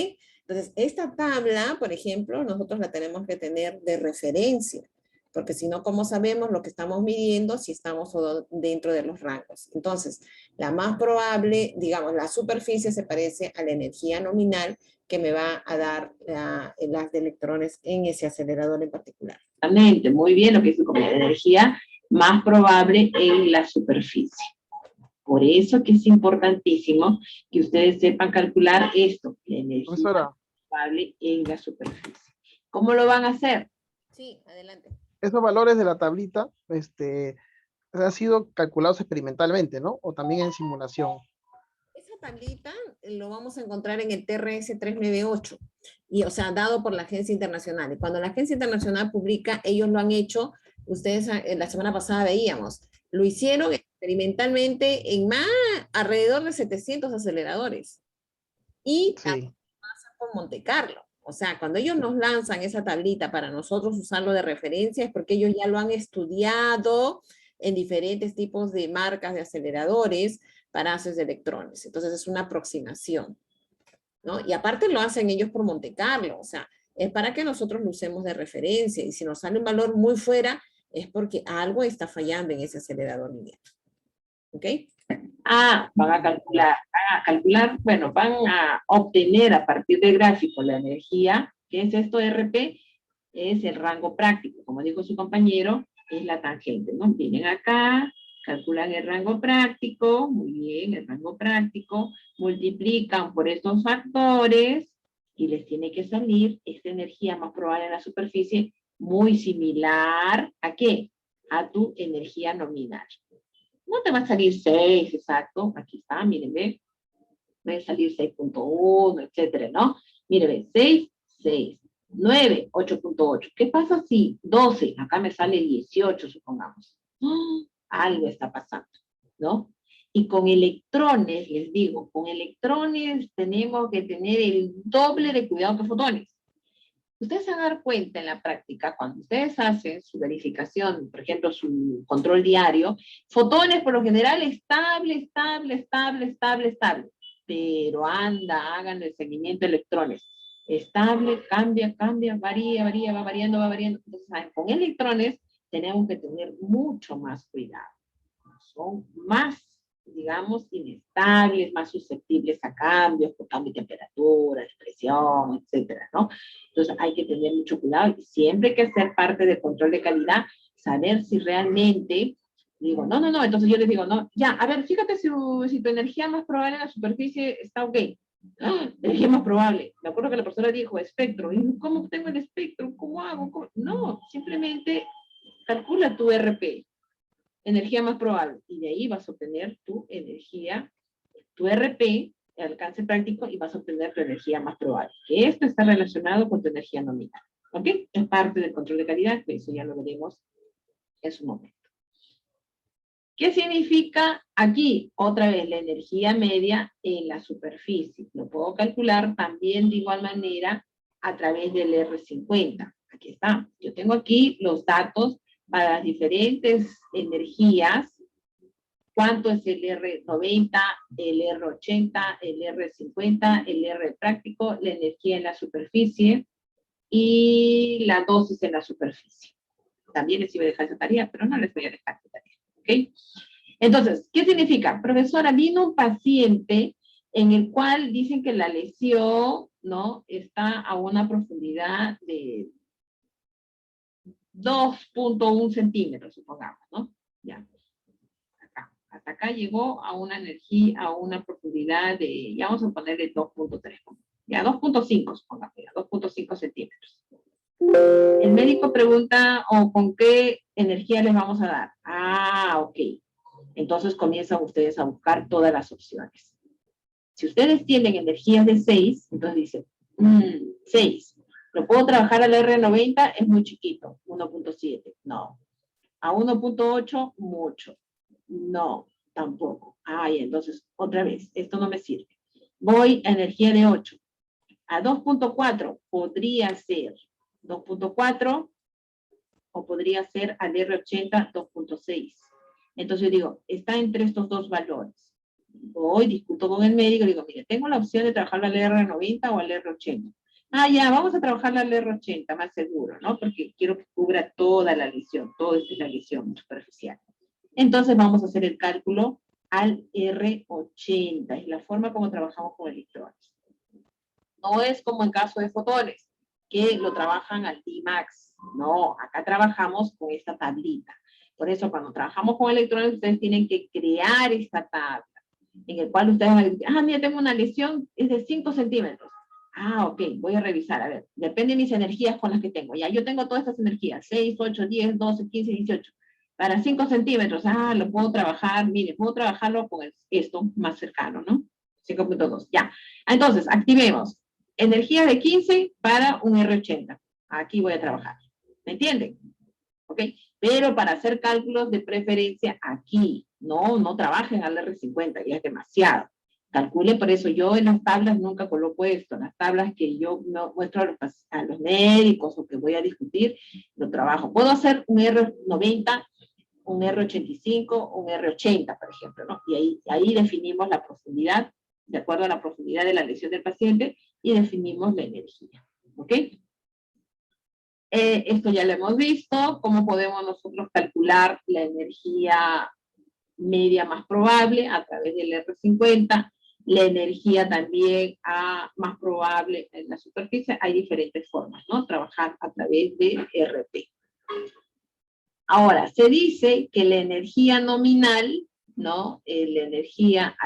Entonces, esta tabla, por ejemplo, nosotros la tenemos que tener de referencia, porque si no, ¿cómo sabemos lo que estamos midiendo si estamos dentro de los rangos? Entonces, la más probable, digamos, la superficie se parece a la energía nominal que me va a dar las de electrones en ese acelerador en particular. Exactamente, muy bien lo que dice como la energía más probable en la superficie. Por eso que es importantísimo que ustedes sepan calcular esto, la energía Profesora, probable en la superficie. ¿Cómo lo van a hacer? Sí, adelante. esos valores de la tablita, han sido calculados experimentalmente, ¿no? O también en simulación. Esa tablita lo vamos a encontrar en el TRS 398, y, o sea, dado por la agencia internacional. Y cuando la agencia internacional publica, ellos lo han hecho, ustedes la semana pasada veíamos, lo hicieron experimentalmente en alrededor de 700 aceleradores. Y Sí. pasa por Monte Carlo. O sea, cuando ellos nos lanzan esa tablita para nosotros usarlo de referencia es porque ellos ya lo han estudiado en diferentes tipos de marcas de aceleradores para haces de electrones. Entonces es una aproximación, ¿no? Y aparte lo hacen ellos por Monte Carlo, o sea, es para que nosotros lo usemos de referencia y si nos sale un valor muy fuera es porque algo está fallando en ese acelerador lineal. ¿Ok? Van a calcular, bueno, van a obtener a partir del gráfico la energía. ¿Qué es esto, RP? Es el rango práctico, como dijo su compañero, es la tangente, ¿no? Vienen acá, calculan el rango práctico, muy bien, el rango práctico, multiplican por estos factores y les tiene que salir esta energía más probable en la superficie, muy similar ¿a qué? A tu energía nominal. No te va a salir 6, exacto, aquí está, miren, ve, va a salir 6.1, etcétera, ¿no? Miren, ve, 6, 6, 9, 8.8. ¿Qué pasa si 12, acá me sale 18, supongamos? Algo está pasando, ¿no? Y con electrones, les digo, con electrones tenemos que tener el doble de cuidado que fotones. Ustedes se van a dar cuenta en la práctica, cuando ustedes hacen su verificación, por ejemplo, su control diario, fotones por lo general estable, estable, estable, estable, estable. Pero hagan el seguimiento de electrones. Estable, cambia, cambia, varía, varía, va variando, va variando. Entonces, con electrones tenemos que tener mucho más cuidado. Son más, digamos, inestables, más susceptibles a cambios, por cambio de temperatura, de presión, etcétera, ¿no? Entonces hay que tener mucho cuidado y siempre hay que hacer parte del control de calidad, saber si realmente, digo, no, entonces yo les digo, no, ya, a ver, fíjate si tu energía más probable en la superficie está ok. Energía más probable. Me acuerdo que la profesora dijo espectro. Y ¿cómo obtengo el espectro? ¿Cómo hago? ¿Cómo? No, simplemente calcula tu RP. Energía más probable, y de ahí vas a obtener tu energía, tu RP, el alcance práctico, y vas a obtener tu energía más probable. Que esto está relacionado con tu energía nominal. ¿Ok? Es parte del control de calidad, que eso ya lo veremos en su momento. ¿Qué significa aquí? Otra vez, la energía media en la superficie. Lo puedo calcular también de igual manera a través del R50. Aquí está. Yo tengo aquí los datos para las diferentes energías, cuánto es el R90, el R80, el R50, el R práctico, la energía en la superficie y la dosis en la superficie. También les iba a dejar esa tarea, pero no les voy a dejar esa tarea, ¿ok? Entonces, ¿qué significa? Profesora, vino un paciente en el cual dicen que la lesión, ¿no? Está a una profundidad de 2.1 centímetros, supongamos, ¿no? Ya. Acá. Hasta acá llegó a una energía, a una profundidad de, ya vamos a ponerle 2.3, ya 2.5, supongamos, ya 2.5 centímetros. El médico pregunta, ¿o con qué energía les vamos a dar? Ah, ok. Entonces comienzan ustedes a buscar todas las opciones. Si ustedes tienen energías de 6, entonces dicen, 6. ¿Lo puedo trabajar al R90? Es muy chiquito, 1.7. No. A 1.8, mucho. No, tampoco. Ay, entonces, otra vez, esto no me sirve. Voy a energía de 8. A 2.4 podría ser 2.4 o podría ser al R80 2.6. Entonces yo digo, está entre estos dos valores. Voy, discuto con el médico, digo, mire, tengo la opción de trabajar al R90 o al R80. Ah, ya, vamos a trabajar al R80, más seguro, ¿no? Porque quiero que cubra toda la lesión, toda la lesión superficial. Entonces vamos a hacer el cálculo al R80, es la forma como trabajamos con electrones. No es como en caso de fotones, que lo trabajan al Tmax. No, acá trabajamos con esta tablita. Por eso cuando trabajamos con electrones, ustedes tienen que crear esta tabla, en el cual ustedes van a decir, ah, mira, tengo una lesión, es de 5 centímetros. Ah, ok, voy a revisar, a ver, depende de mis energías con las que tengo. Ya, yo tengo todas estas energías, 6, 8, 10, 12, 15, 18. Para 5 centímetros, ah, lo puedo trabajar, mire, puedo trabajarlo con esto más cercano, ¿no? 5.2, ya. Entonces, activemos. Energía de 15 para un R80. Aquí voy a trabajar. ¿Me entienden? ¿Ok? Pero para hacer cálculos de preferencia aquí, no trabajen al R50, ya es demasiado. Calcule, por eso yo en las tablas nunca coloco esto. Las tablas que yo muestro a los médicos o que voy a discutir, lo trabajo. Puedo hacer un R90, un R85, un R80, por ejemplo, ¿no? Y ahí definimos la profundidad, de acuerdo a la profundidad de la lesión del paciente, y definimos la energía. ¿Ok? Esto ya lo hemos visto, cómo podemos nosotros calcular la energía media más probable a través del R50, la energía también más probable en la superficie. Hay diferentes formas, ¿no? Trabajar a través de RP. Ahora, se dice que la energía nominal, ¿no? La energía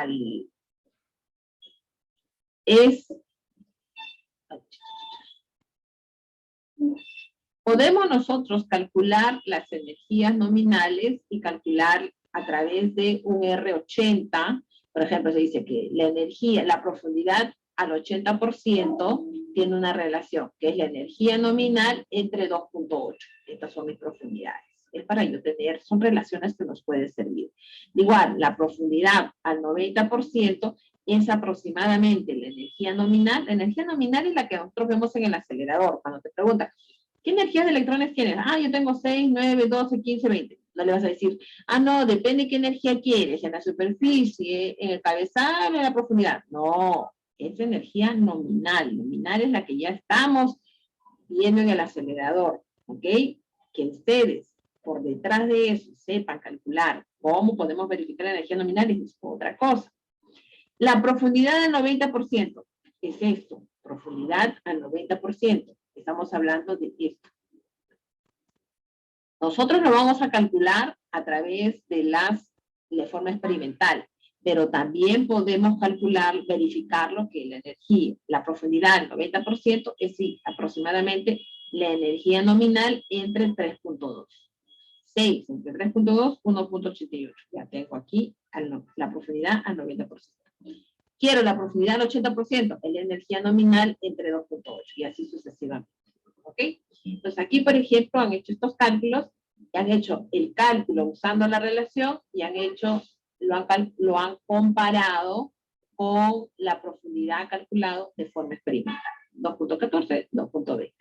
podemos nosotros calcular las energías nominales y calcular a través de un R80. Por ejemplo, se dice que la energía, la profundidad al 80% tiene una relación, que es la energía nominal entre 2.8. Estas son mis profundidades. Es para yo tener, son relaciones que nos pueden servir. Igual, la profundidad al 90% es aproximadamente la energía nominal. La energía nominal es la que nosotros vemos en el acelerador. Cuando te preguntan, ¿qué energía de electrones tienes? Ah, yo tengo 6, 9, 12, 15, 20. No le vas a decir, ah, no, depende de qué energía quieres, en la superficie, en el cabezal, en la profundidad. No, es energía nominal. Nominal es la que ya estamos viendo en el acelerador, ¿ok? Que ustedes, por detrás de eso, sepan calcular cómo podemos verificar la energía nominal es otra cosa. La profundidad del 90% es esto, profundidad al 90%. Estamos hablando de esto. Nosotros lo vamos a calcular a través de la forma experimental, pero también podemos calcular, verificarlo, que la energía, la profundidad del 90% es sí, aproximadamente la energía nominal entre 3.2. 6 entre 3.2, 1.88. Ya tengo aquí la profundidad al 90%. Quiero la profundidad al 80%, la energía nominal entre 2.8 y así sucesivamente. ¿Ok? Entonces aquí, por ejemplo, han hecho estos cálculos y han hecho el cálculo usando la relación y lo han comparado con la profundidad calculado de forma experimental. 2.14, 2.20.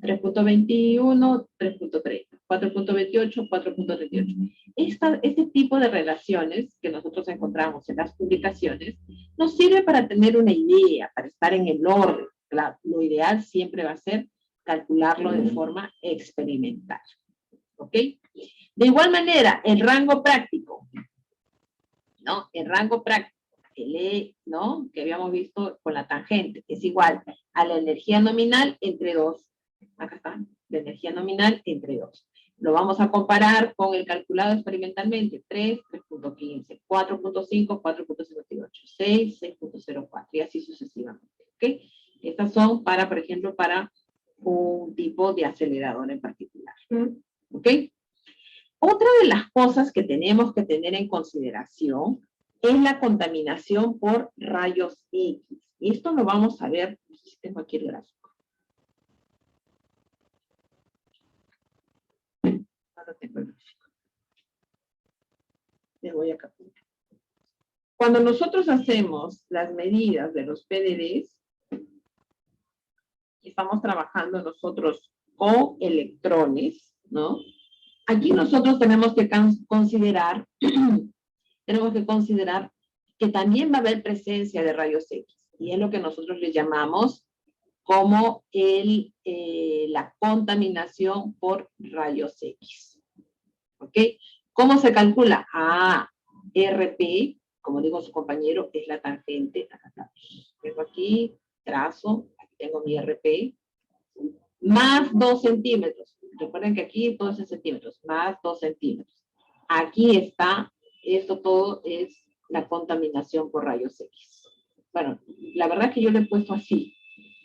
3.21, 3.30, 4.28, 4.38. Este tipo de relaciones que nosotros encontramos en las publicaciones nos sirve para tener una idea, para estar en el orden. Claro, lo ideal siempre va a ser calcularlo de forma experimental. ¿Ok? De igual manera, el rango práctico, ¿no? El rango práctico, ¿no? Que habíamos visto con la tangente, es igual a la energía nominal entre 2. Acá está, la energía nominal entre 2. Lo vamos a comparar con el calculado experimentalmente. 3, 3.15, 4.5, 4.58, 6, 6.04 y así sucesivamente. ¿Ok? Estas son para, por ejemplo, para un tipo de acelerador en particular. ¿Ok? Otra de las cosas que tenemos que tener en consideración es la contaminación por rayos X. Y esto lo vamos a ver, si tengo aquí el gráfico. Ahora tengo el gráfico. Les voy a capturar. Cuando nosotros hacemos las medidas de los PDDs, y estamos trabajando nosotros con electrones, ¿no? Aquí nosotros tenemos que considerar, que también va a haber presencia de rayos X, y es lo que nosotros le llamamos como la contaminación por rayos X. ¿Ok? ¿Cómo se calcula? RP, como digo su compañero, es la tangente. Tengo aquí, trazo, aquí tengo mi RP, más 2 centímetros. Recuerden que aquí todo es en centímetros, más 2 centímetros. Aquí está, esto todo es la contaminación por rayos X. Bueno, la verdad es que yo le he puesto así.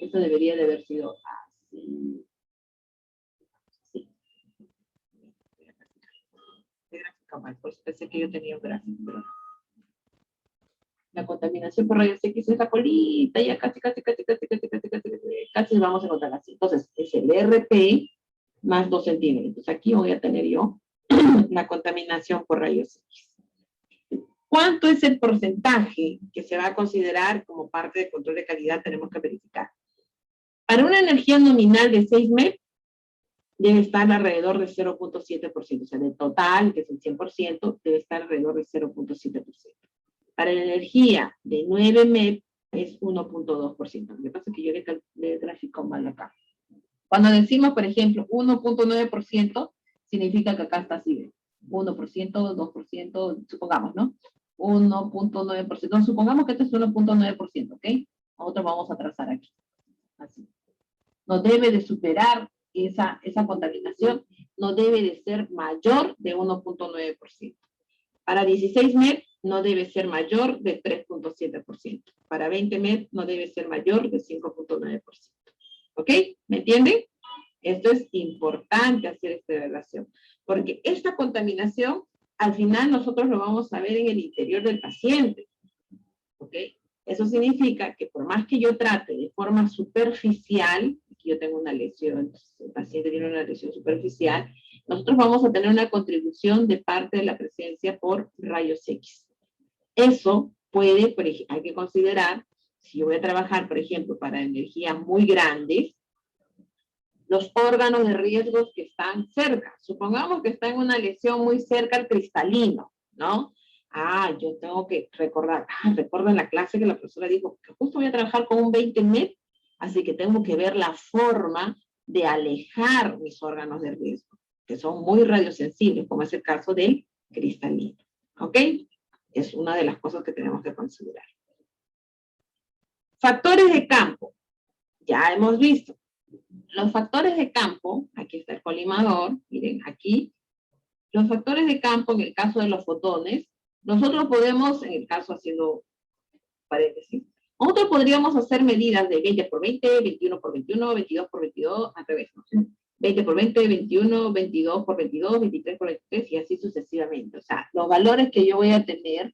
Esto debería de haber sido así. Sí. Por eso pensé que yo tenía un gráfico, pero no. La contaminación por rayos X es la colita, ya casi vamos a encontrar así. Entonces, es el RP más 2 centímetros. Aquí voy a tener yo la contaminación por rayos X. ¿Cuánto es el porcentaje que se va a considerar como parte del control de calidad? Tenemos que verificar. Para una energía nominal de 6 MEP, debe estar alrededor de 0.7%. O sea, del total, que es el 100%, debe estar alrededor de 0.7%. Para la energía de 9 MEP es 1.2%. Lo que pasa es que yo le grafico mal acá. Cuando decimos, por ejemplo, 1.9%, significa que acá está así. 1%, 2%, supongamos, ¿no? 1.9%. Supongamos que esto es 1.9%, ¿ok? Nosotros vamos a trazar aquí. Así. No debe de superar esa contaminación, no debe de ser mayor de 1.9%. Para 16 MEP no debe ser mayor de 3.7%. Para 20 MEP no debe ser mayor de 5.9%. ¿Ok? ¿Me entienden? Esto es importante hacer esta relación, porque esta contaminación, al final nosotros lo vamos a ver en el interior del paciente. ¿Ok? Eso significa que por más que yo trate de forma superficial, aquí yo tengo una lesión, el paciente tiene una lesión superficial, nosotros vamos a tener una contribución de parte de la presencia por rayos X. Eso puede, hay que considerar, si yo voy a trabajar, por ejemplo, para energías muy grandes, los órganos de riesgos que están cerca. Supongamos que está en una lesión muy cerca al cristalino, ¿no? Yo tengo que recordar, recuerdan la clase que la profesora dijo que justo voy a trabajar con un 20 MEP, así que tengo que ver la forma de alejar mis órganos de riesgo, que son muy radiosensibles, como es el caso del cristalino. ¿Ok? Es una de las cosas que tenemos que considerar. Factores de campo. Ya hemos visto. Los factores de campo, aquí está el colimador, miren aquí. Los factores de campo, en el caso de los fotones, nosotros podemos, en el caso haciendo paréntesis, nosotros podríamos hacer medidas de 20 por 20, 21 por 21, 22 por 22, al revés, ¿no? 20 por 20, 21, 22 por 22, 23 por 23, y así sucesivamente. O sea, los valores que yo voy a tener.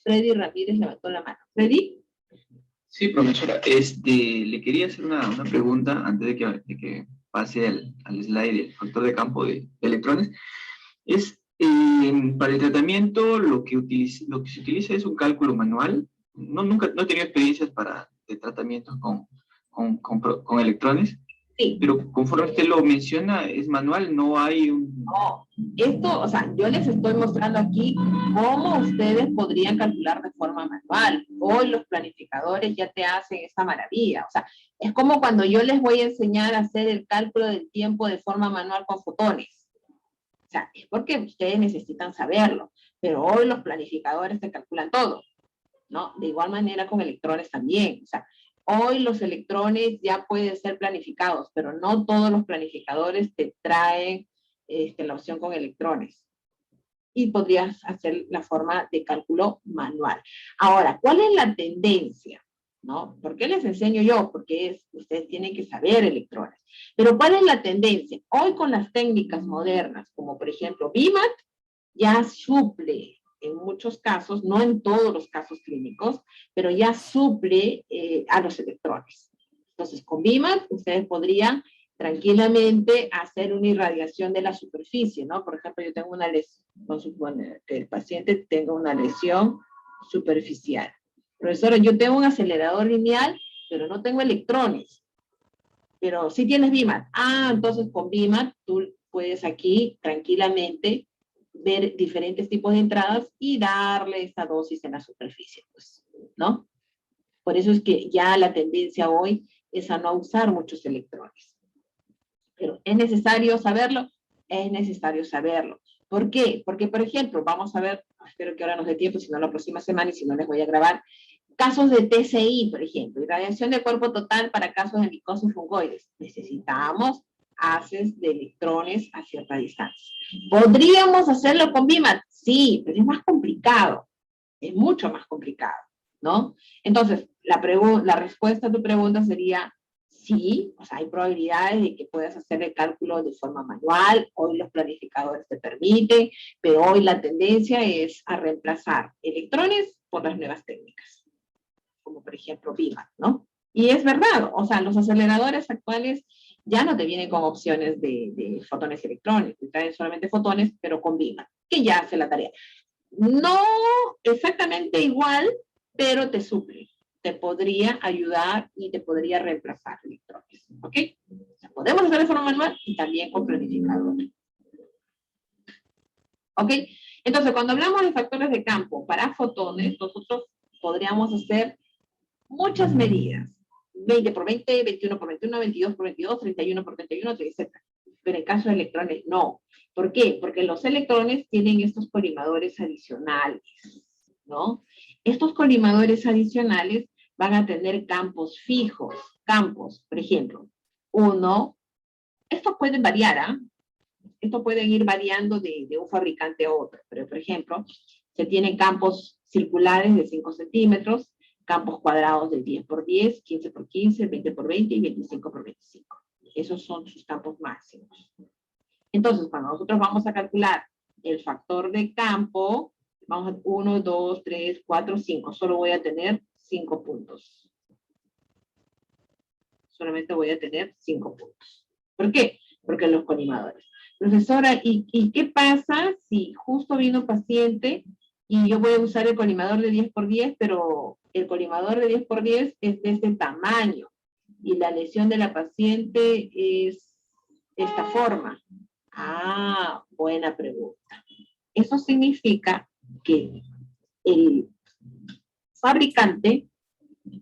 Freddy Ramírez levantó la mano. ¿Freddy? Sí, profesora. Le quería hacer una pregunta antes de que pase al slide del factor de campo de electrones. Para el tratamiento lo que se utiliza es un cálculo manual. No he tenido experiencias de tratamientos con electrones. Sí. Pero conforme usted lo menciona, es manual, no hay un... No, esto, o sea, yo les estoy mostrando aquí cómo ustedes podrían calcular de forma manual. Hoy los planificadores ya te hacen esta maravilla. O sea, es como cuando yo les voy a enseñar a hacer el cálculo del tiempo de forma manual con fotones. O sea, es porque ustedes necesitan saberlo. Pero hoy los planificadores te calculan todo, ¿no? De igual manera con electrones también. O sea, hoy los electrones ya pueden ser planificados, pero no todos los planificadores te traen la opción con electrones. Y podrías hacer la forma de cálculo manual. Ahora, ¿cuál es la tendencia? ¿No? ¿Por qué les enseño yo? Porque ustedes tienen que saber electrones. Pero ¿cuál es la tendencia? Hoy con las técnicas modernas, como por ejemplo BIMAT, ya suple en muchos casos, no en todos los casos clínicos, pero ya suple a los electrones. Entonces, con BIMAT ustedes podrían tranquilamente hacer una irradiación de la superficie, ¿no? Por ejemplo, yo tengo una lesión, vamos a suponer que el paciente tenga una lesión superficial. Profesora, yo tengo un acelerador lineal, pero no tengo electrones. Pero sí tienes BIMAT. Ah, entonces con BIMAT tú puedes aquí tranquilamente ver diferentes tipos de entradas y darle esta dosis en la superficie, pues, ¿no? Por eso es que ya la tendencia hoy es a no usar muchos electrones. Pero ¿es necesario saberlo? Es necesario saberlo. ¿Por qué? Porque, por ejemplo, vamos a ver, espero que ahora nos dé tiempo, si no la próxima semana, y si no les voy a grabar, casos de TCI, por ejemplo, irradiación de cuerpo total para casos de micosis fungoides. Necesitamos haces de electrones a cierta distancia. ¿Podríamos hacerlo con BIMAT? Sí, pero es más complicado. Es mucho más complicado, ¿no? Entonces, la respuesta a tu pregunta sería sí, o sea, hay probabilidades de que puedas hacer el cálculo de forma manual, hoy los planificadores te permiten, pero hoy la tendencia es a reemplazar electrones por las nuevas técnicas, como por ejemplo BIMAT, ¿no? Y es verdad, o sea, los aceleradores actuales ya no te vienen con opciones de fotones electrónicos, te traen solamente fotones, pero con BIMAT, que ya hace la tarea. No exactamente igual, pero te suple. Te podría ayudar y te podría reemplazar electrones, ¿ok? O sea, podemos hacer de forma manual y también con planificador. ¿Ok? Entonces, cuando hablamos de factores de campo para fotones, nosotros podríamos hacer muchas medidas. 20 por 20, 21 por 21, 22 por 22, 31 por 31, etc. Pero en caso de electrones, no. ¿Por qué? Porque los electrones tienen estos colimadores adicionales, ¿no? Estos colimadores adicionales van a tener campos fijos, campos, por ejemplo, estos pueden variar, ¿ah? Estos pueden ir variando de un fabricante a otro, pero por ejemplo, se tienen campos circulares de 5 centímetros, campos cuadrados de 10 por 10, 15 por 15, 20 por 20 y 25 por 25. Esos son sus campos máximos. Entonces, cuando nosotros vamos a calcular el factor de campo, vamos a 1, 2, 3, 4, 5. Solo voy a tener 5 puntos. Solamente voy a tener 5 puntos. ¿Por qué? Porque los colimadores. Profesora, ¿y qué pasa si justo vino un paciente y yo voy a usar el colimador de 10 por 10, pero el colimador de 10 por 10 es de este tamaño y la lesión de la paciente es de esta forma? Ah, buena pregunta. Eso significa que el fabricante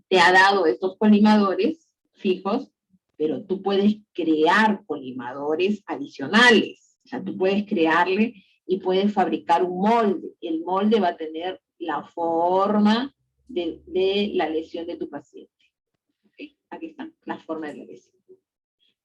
te ha dado estos colimadores fijos, pero tú puedes crear colimadores adicionales. O sea, tú puedes crearle y puedes fabricar un molde. El molde va a tener la forma de la lesión de tu paciente. ¿Okay? Aquí está la forma de la lesión.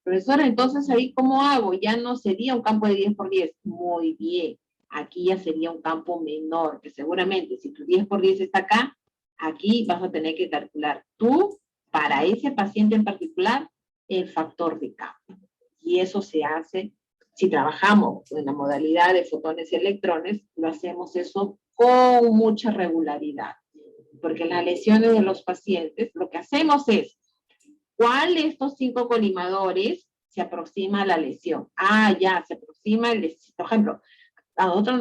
Profesora, entonces ahí, ¿cómo hago? Ya no sería un campo de 10 por 10. Muy bien. Aquí ya sería un campo menor, que seguramente si tu 10 por 10 está acá, aquí vas a tener que calcular tú, para ese paciente en particular, el factor de campo. Y eso se hace, si trabajamos en la modalidad de fotones y electrones, lo hacemos eso con mucha regularidad. Porque en las lesiones de los pacientes, lo que hacemos es, ¿cuál de estos 5 colimadores se aproxima a la lesión? Ah, ya, se aproxima, por ejemplo, a nosotros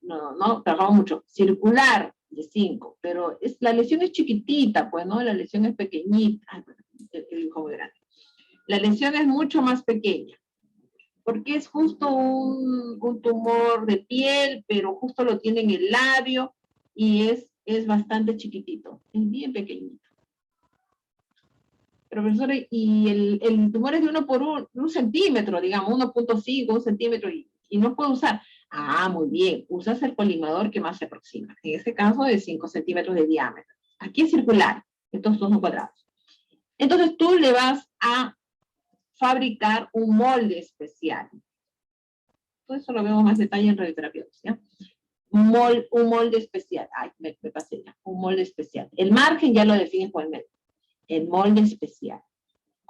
no trabajamos mucho, circular de 5, pero la lesión es chiquitita, pues, ¿no? La lesión es pequeñita. Ay, bueno, el hijo muy grande. La lesión es mucho más pequeña, porque es justo un tumor de piel, pero justo lo tiene en el labio, y es bastante chiquitito, es bien pequeñito. Profesora, y el tumor es de 1 por 1 centímetro, digamos, 1.5, 1 centímetro, y no puedo usar. Ah, muy bien, usas el colimador que más se aproxima. En este caso, de 5 centímetros de diámetro. Aquí es circular, estos dos son cuadrados. Entonces tú le vas a fabricar un molde especial. Todo eso lo vemos más detalle en radioterapia, ¿ya? Un molde especial. Ay, me pasé ya. Un molde especial. El margen ya lo defines con el molde especial.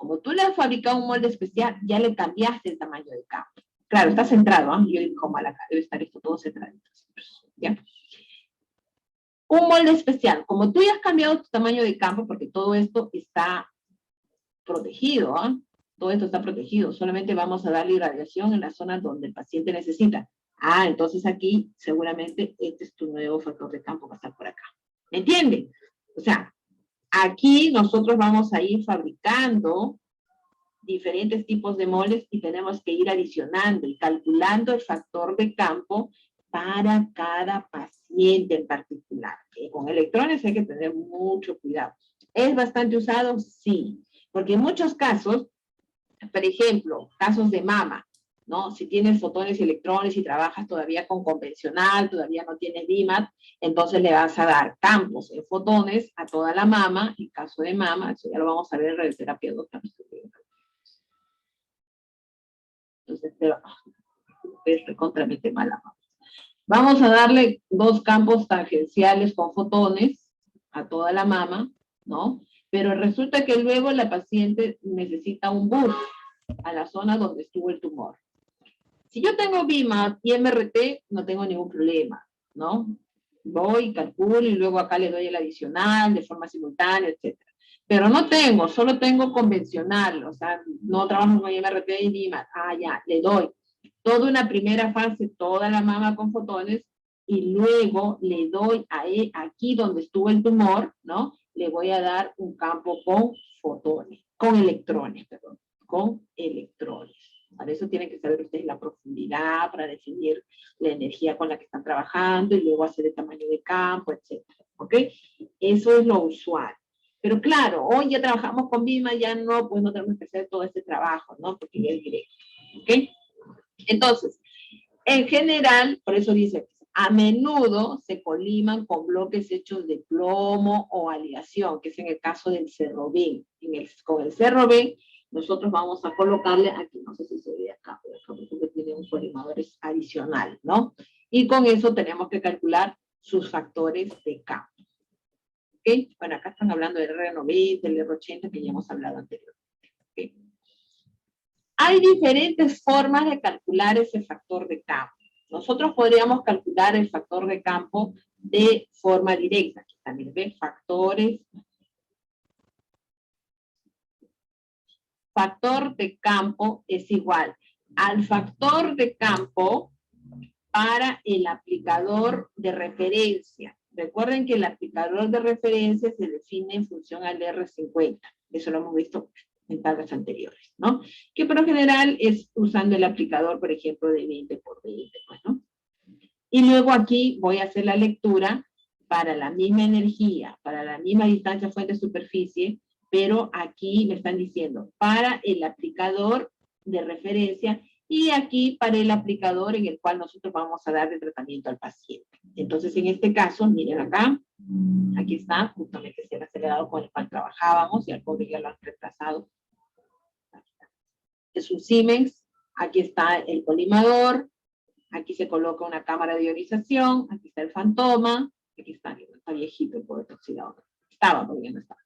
Como tú le has fabricado un molde especial, ya le cambiaste el tamaño de campo. Claro, está centrado, ¿eh? Yo digo, como acá debe estar esto todo centrado. ¿Ya? Un molde especial. Como tú ya has cambiado tu tamaño de campo, porque todo esto está protegido, ¿eh? Todo esto está protegido. Solamente vamos a darle irradiación en las zonas donde el paciente necesita. Ah, entonces aquí seguramente este es tu nuevo factor de campo, va a estar por acá. ¿Me entienden? O sea, aquí nosotros vamos a ir fabricando diferentes tipos de moldes y tenemos que ir adicionando y calculando el factor de campo para cada paciente en particular. Con electrones hay que tener mucho cuidado. ¿Es bastante usado? Sí, porque en muchos casos, por ejemplo, casos de mama, ¿no? Si tienes fotones y electrones y trabajas todavía con convencional, todavía no tienes DIMAT, entonces le vas a dar campos en fotones a toda la mama. En caso de mama, eso ya lo vamos a ver en radioterapia 2. Entonces, pero es recontramente mala. Vamos a darle 2 campos tangenciales con fotones a toda la mama, ¿no? Pero resulta que luego la paciente necesita un boost a la zona donde estuvo el tumor. Si yo tengo BIMAT y MRT, no tengo ningún problema, ¿no? Voy, calculo y luego acá le doy el adicional de forma simultánea, etc. Pero no tengo, solo tengo convencional, o sea, no trabajo con MRT y BIMAT. Ah, ya, le doy toda una primera fase, toda la mama con fotones, y luego le doy aquí donde estuvo el tumor, ¿no? Le voy a dar un campo con fotones, con electrones, perdón, con electrones. Para eso tienen que saber ustedes la profundidad, para definir la energía con la que están trabajando, y luego hacer el tamaño de campo, etc. ¿Ok? Eso es lo usual. Pero claro, hoy ya trabajamos con BIMA, ya no, pues no tenemos que hacer todo este trabajo, ¿no? Porque ya es directo. ¿Ok? Entonces, en general, por eso dice, a menudo se coliman con bloques hechos de plomo o aleación, que es en el caso del cerrobén. Con el cerrobén, nosotros vamos a colocarle, aquí no sé si se ve acá, pero acá porque tiene un colimador adicional, ¿no? Y con eso tenemos que calcular sus factores de campo. ¿Ok? Bueno, acá están hablando del R90, del R80, que ya hemos hablado anteriormente. ¿Ok? Hay diferentes formas de calcular ese factor de campo. Nosotros podríamos calcular el factor de campo de forma directa. Aquí también ven factores. Factor de campo es igual al factor de campo para el aplicador de referencia. Recuerden que el aplicador de referencia se define en función al R50. Eso lo hemos visto en tablas anteriores, ¿no? Que por lo general es usando el aplicador, por ejemplo, de 20 por 20, pues, ¿no? Y luego aquí voy a hacer la lectura para la misma energía, para la misma distancia fuente-superficie, pero aquí me están diciendo para el aplicador de referencia y aquí para el aplicador en el cual nosotros vamos a dar de tratamiento al paciente. Entonces, en este caso, miren acá, aquí está, justamente es el acelerador con el cual trabajábamos y al pobre ya lo han reemplazado. Es un Siemens, aquí está el colimador, aquí se coloca una cámara de ionización, aquí está el fantoma, aquí está viejito el poder oxidado. Estaba, porque no estaba.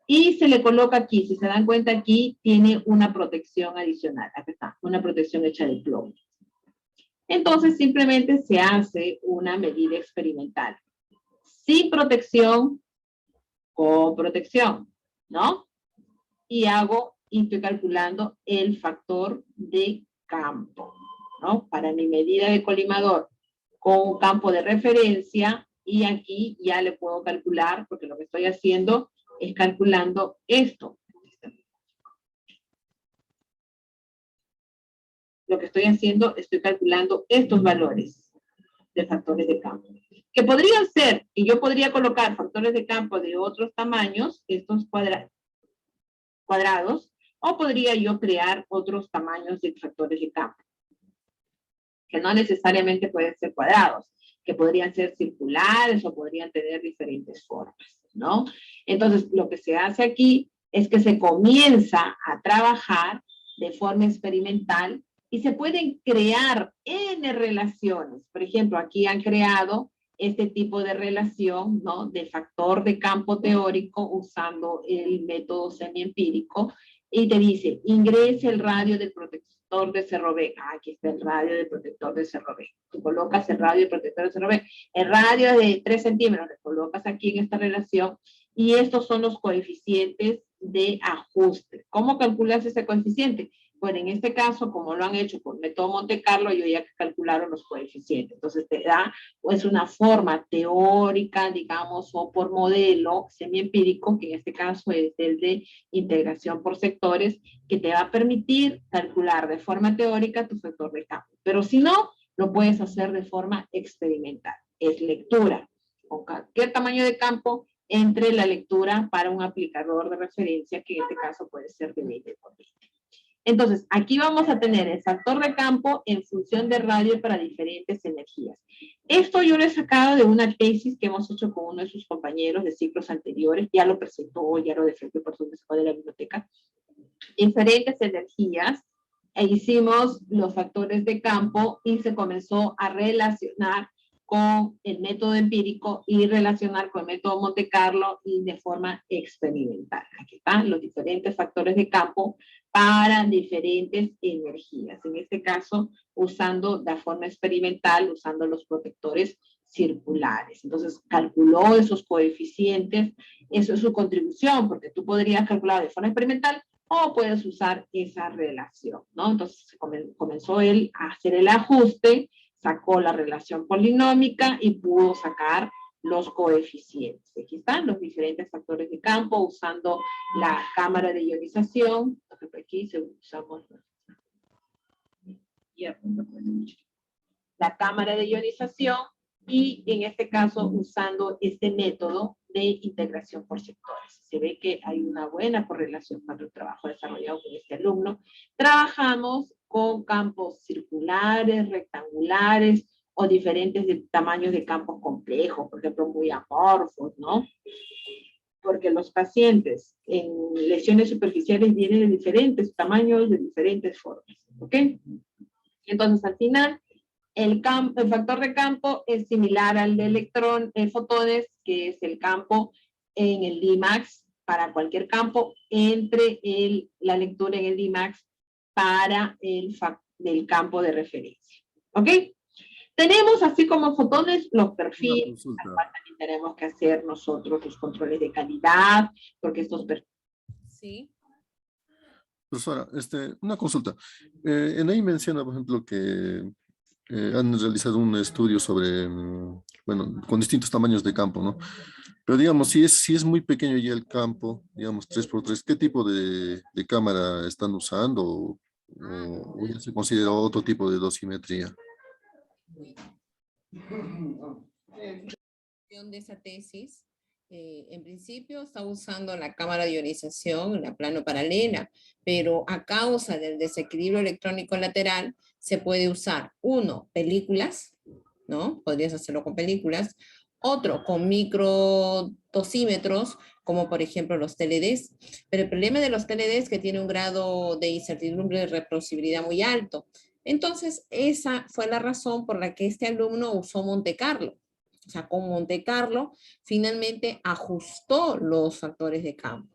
Y se le coloca aquí, si se dan cuenta aquí, tiene una protección adicional. Aquí está, una protección hecha de plomo. Entonces simplemente se hace una medida experimental. Sin protección, con protección, ¿no? Y estoy calculando el factor de campo, ¿no? Para mi medida de colimador con un campo de referencia, y aquí ya le puedo calcular, porque lo que estoy haciendo es calculando esto. Lo que estoy haciendo, estoy calculando estos valores de factores de campo. Que podrían ser, y yo podría colocar factores de campo de otros tamaños, estos cuadrados, o podría yo crear otros tamaños de factores de campo, que no necesariamente pueden ser cuadrados, que podrían ser circulares o podrían tener diferentes formas, ¿no? Entonces, lo que se hace aquí es que se comienza a trabajar de forma experimental y se pueden crear N relaciones. Por ejemplo, aquí han creado este tipo de relación, ¿no? De factor de campo teórico usando el método semiempírico y te dice, ingrese el radio del protector de cerro B. Ah, aquí está el radio del protector de cerro B. Tú colocas el radio del protector de cerro B. El radio es de 3 centímetros, lo colocas aquí en esta relación, y estos son los coeficientes de ajuste. ¿Cómo calculas ese coeficiente? Bueno, en este caso, como lo han hecho por método Monte Carlo, yo ya calcularon los coeficientes. Entonces te da pues una forma teórica, digamos, o por modelo semiempírico, que en este caso es el de integración por sectores, que te va a permitir calcular de forma teórica tu factor de campo. Pero si no, lo puedes hacer de forma experimental. Es lectura con cualquier tamaño de campo entre la lectura para un aplicador de referencia, que en este caso puede ser de 20 por 20. Entonces, aquí vamos a tener el factor de campo en función de radio para diferentes energías. Esto yo lo he sacado de una tesis que hemos hecho con uno de sus compañeros de ciclos anteriores, ya lo presentó, ya lo defendió por su de la biblioteca. Diferentes energías, e hicimos los factores de campo y se comenzó a relacionar con el método empírico y relacionar con el método Monte Carlo y de forma experimental. Aquí están los diferentes factores de campo para diferentes energías. En este caso, usando de forma experimental, usando los protectores circulares. Entonces, calculó esos coeficientes, eso es su contribución, porque tú podrías calcular de forma experimental o puedes usar esa relación, ¿no? Entonces, comenzó él a hacer el ajuste, sacó la relación polinómica y pudo sacar los coeficientes. Aquí están los diferentes factores de campo usando la cámara de ionización. Aquí usamos la cámara de ionización y en este caso usando este método de integración por sectores. Se ve que hay una buena correlación con el trabajo desarrollado con este alumno. Trabajamos con campos circulares, rectangulares o diferentes tamaños de campos complejos, por ejemplo, muy amorfos, ¿no? Porque los pacientes en lesiones superficiales vienen de diferentes tamaños, de diferentes formas, ¿ok? Entonces, al final, el factor de campo es similar al de fotones, que es el campo en el Dmax para cualquier campo, entre la lectura en el Dmax para el campo de referencia. ¿Ok? Tenemos, así como fotones, los perfiles. También tenemos que hacer nosotros los controles de calidad, porque estos perfiles... Sí. Profesora, una consulta. En ahí menciona, por ejemplo, que han realizado un estudio sobre, bueno, con distintos tamaños de campo, ¿no? Pero digamos, si es muy pequeño ya el campo, digamos 3x3, ¿qué tipo de cámara están usando? ¿O ya se considera otro tipo de dosimetría? De esa tesis, en principio está usando la cámara de ionización, la plano paralela, pero a causa del desequilibrio electrónico lateral se puede usar, uno, películas, ¿no? Podrías hacerlo con películas, otro con microdosímetros, como por ejemplo los TLDs, pero el problema de los TLDs es que tiene un grado de incertidumbre de reproducibilidad muy alto. Entonces, esa fue la razón por la que este alumno usó Monte Carlo. O sea, con Monte Carlo finalmente ajustó los factores de campo,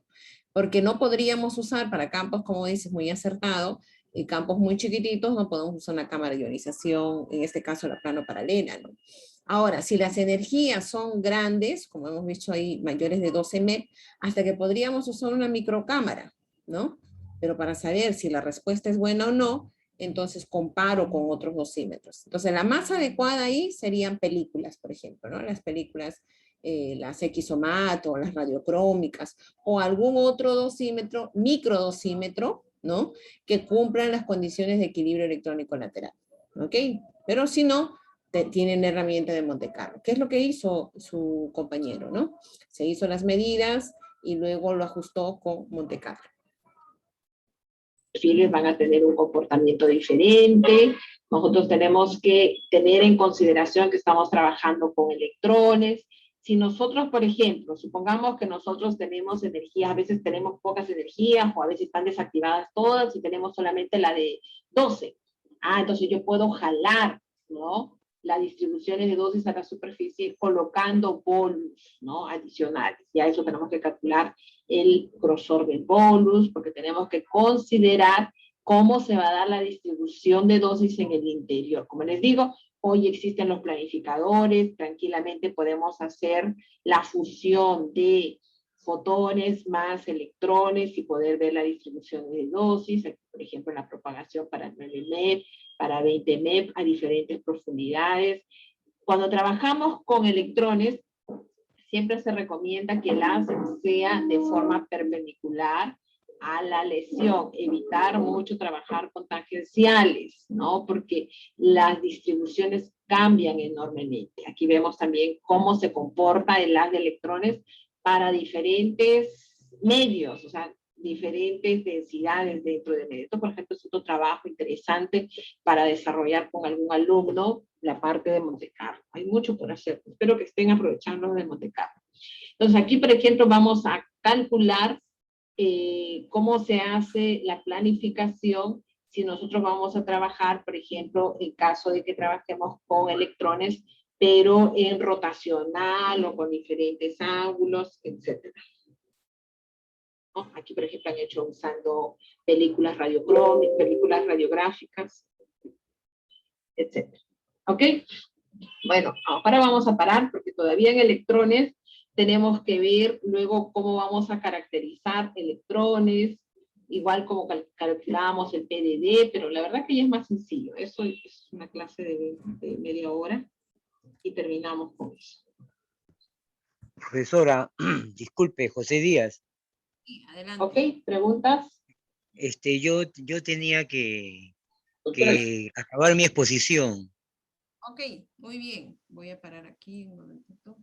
porque no podríamos usar para campos, como dices, muy acertado, y campos muy chiquititos, no podemos usar una cámara de ionización, en este caso la plano paralela, ¿no? Ahora, si las energías son grandes, como hemos visto ahí, mayores de 12 MEP, hasta que podríamos usar una microcámara, ¿no? Pero para saber si la respuesta es buena o no, entonces comparo con otros dosímetros. Entonces la más adecuada ahí serían películas, por ejemplo, ¿no? Las películas, las XOMAT o las radiocrómicas, o algún otro dosímetro, microdosímetro, ¿no? Que cumplan las condiciones de equilibrio electrónico lateral, ¿ok? Pero si no, tienen herramienta de Monte Carlo. ¿Qué es lo que hizo su compañero, no? Se hizo las medidas y luego lo ajustó con Monte Carlo. Perfiles van a tener un comportamiento diferente. Nosotros tenemos que tener en consideración que estamos trabajando con electrones. Si nosotros, por ejemplo, supongamos que nosotros tenemos energía, a veces tenemos pocas energías o a veces están desactivadas todas y tenemos solamente la de 12. Entonces yo puedo jalar, ¿no? las distribuciones de dosis a la superficie colocando bolus, ¿no? Adicionales. Y a eso tenemos que calcular el grosor del bolus, porque tenemos que considerar cómo se va a dar la distribución de dosis en el interior. Como les digo, hoy existen los planificadores, tranquilamente podemos hacer la fusión de fotones más electrones y poder ver la distribución de dosis, por ejemplo, la propagación para 9 MEP, para 20 MEP a diferentes profundidades. Cuando trabajamos con electrones, siempre se recomienda que el láser sea de forma perpendicular a la lesión, evitar mucho trabajar con tangenciales, ¿no? Porque las distribuciones cambian enormemente. Aquí vemos también cómo se comporta el haz de electrones para diferentes medios, o sea, diferentes densidades dentro de medio. Esto, por ejemplo, es otro trabajo interesante para desarrollar con algún alumno la parte de Monte Carlo. Hay mucho por hacer. Espero que estén aprovechando de Monte Carlo. Entonces, aquí, por ejemplo, vamos a calcular cómo se hace la planificación si nosotros vamos a trabajar, por ejemplo, en caso de que trabajemos con electrones, pero en rotacional o con diferentes ángulos, etc. ¿No? Aquí, por ejemplo, han hecho usando películas radiográficas, etc. ¿Ok? Bueno, ahora vamos a parar porque todavía en electrones tenemos que ver luego cómo vamos a caracterizar electrones, igual como calculamos el PDD, pero la verdad que ya es más sencillo. Eso es una clase de media hora y terminamos con eso. Profesora, disculpe, José Díaz. Sí, adelante. Ok, ¿preguntas? Yo tenía que acabar mi exposición. Ok, muy bien. Voy a parar aquí un momentito.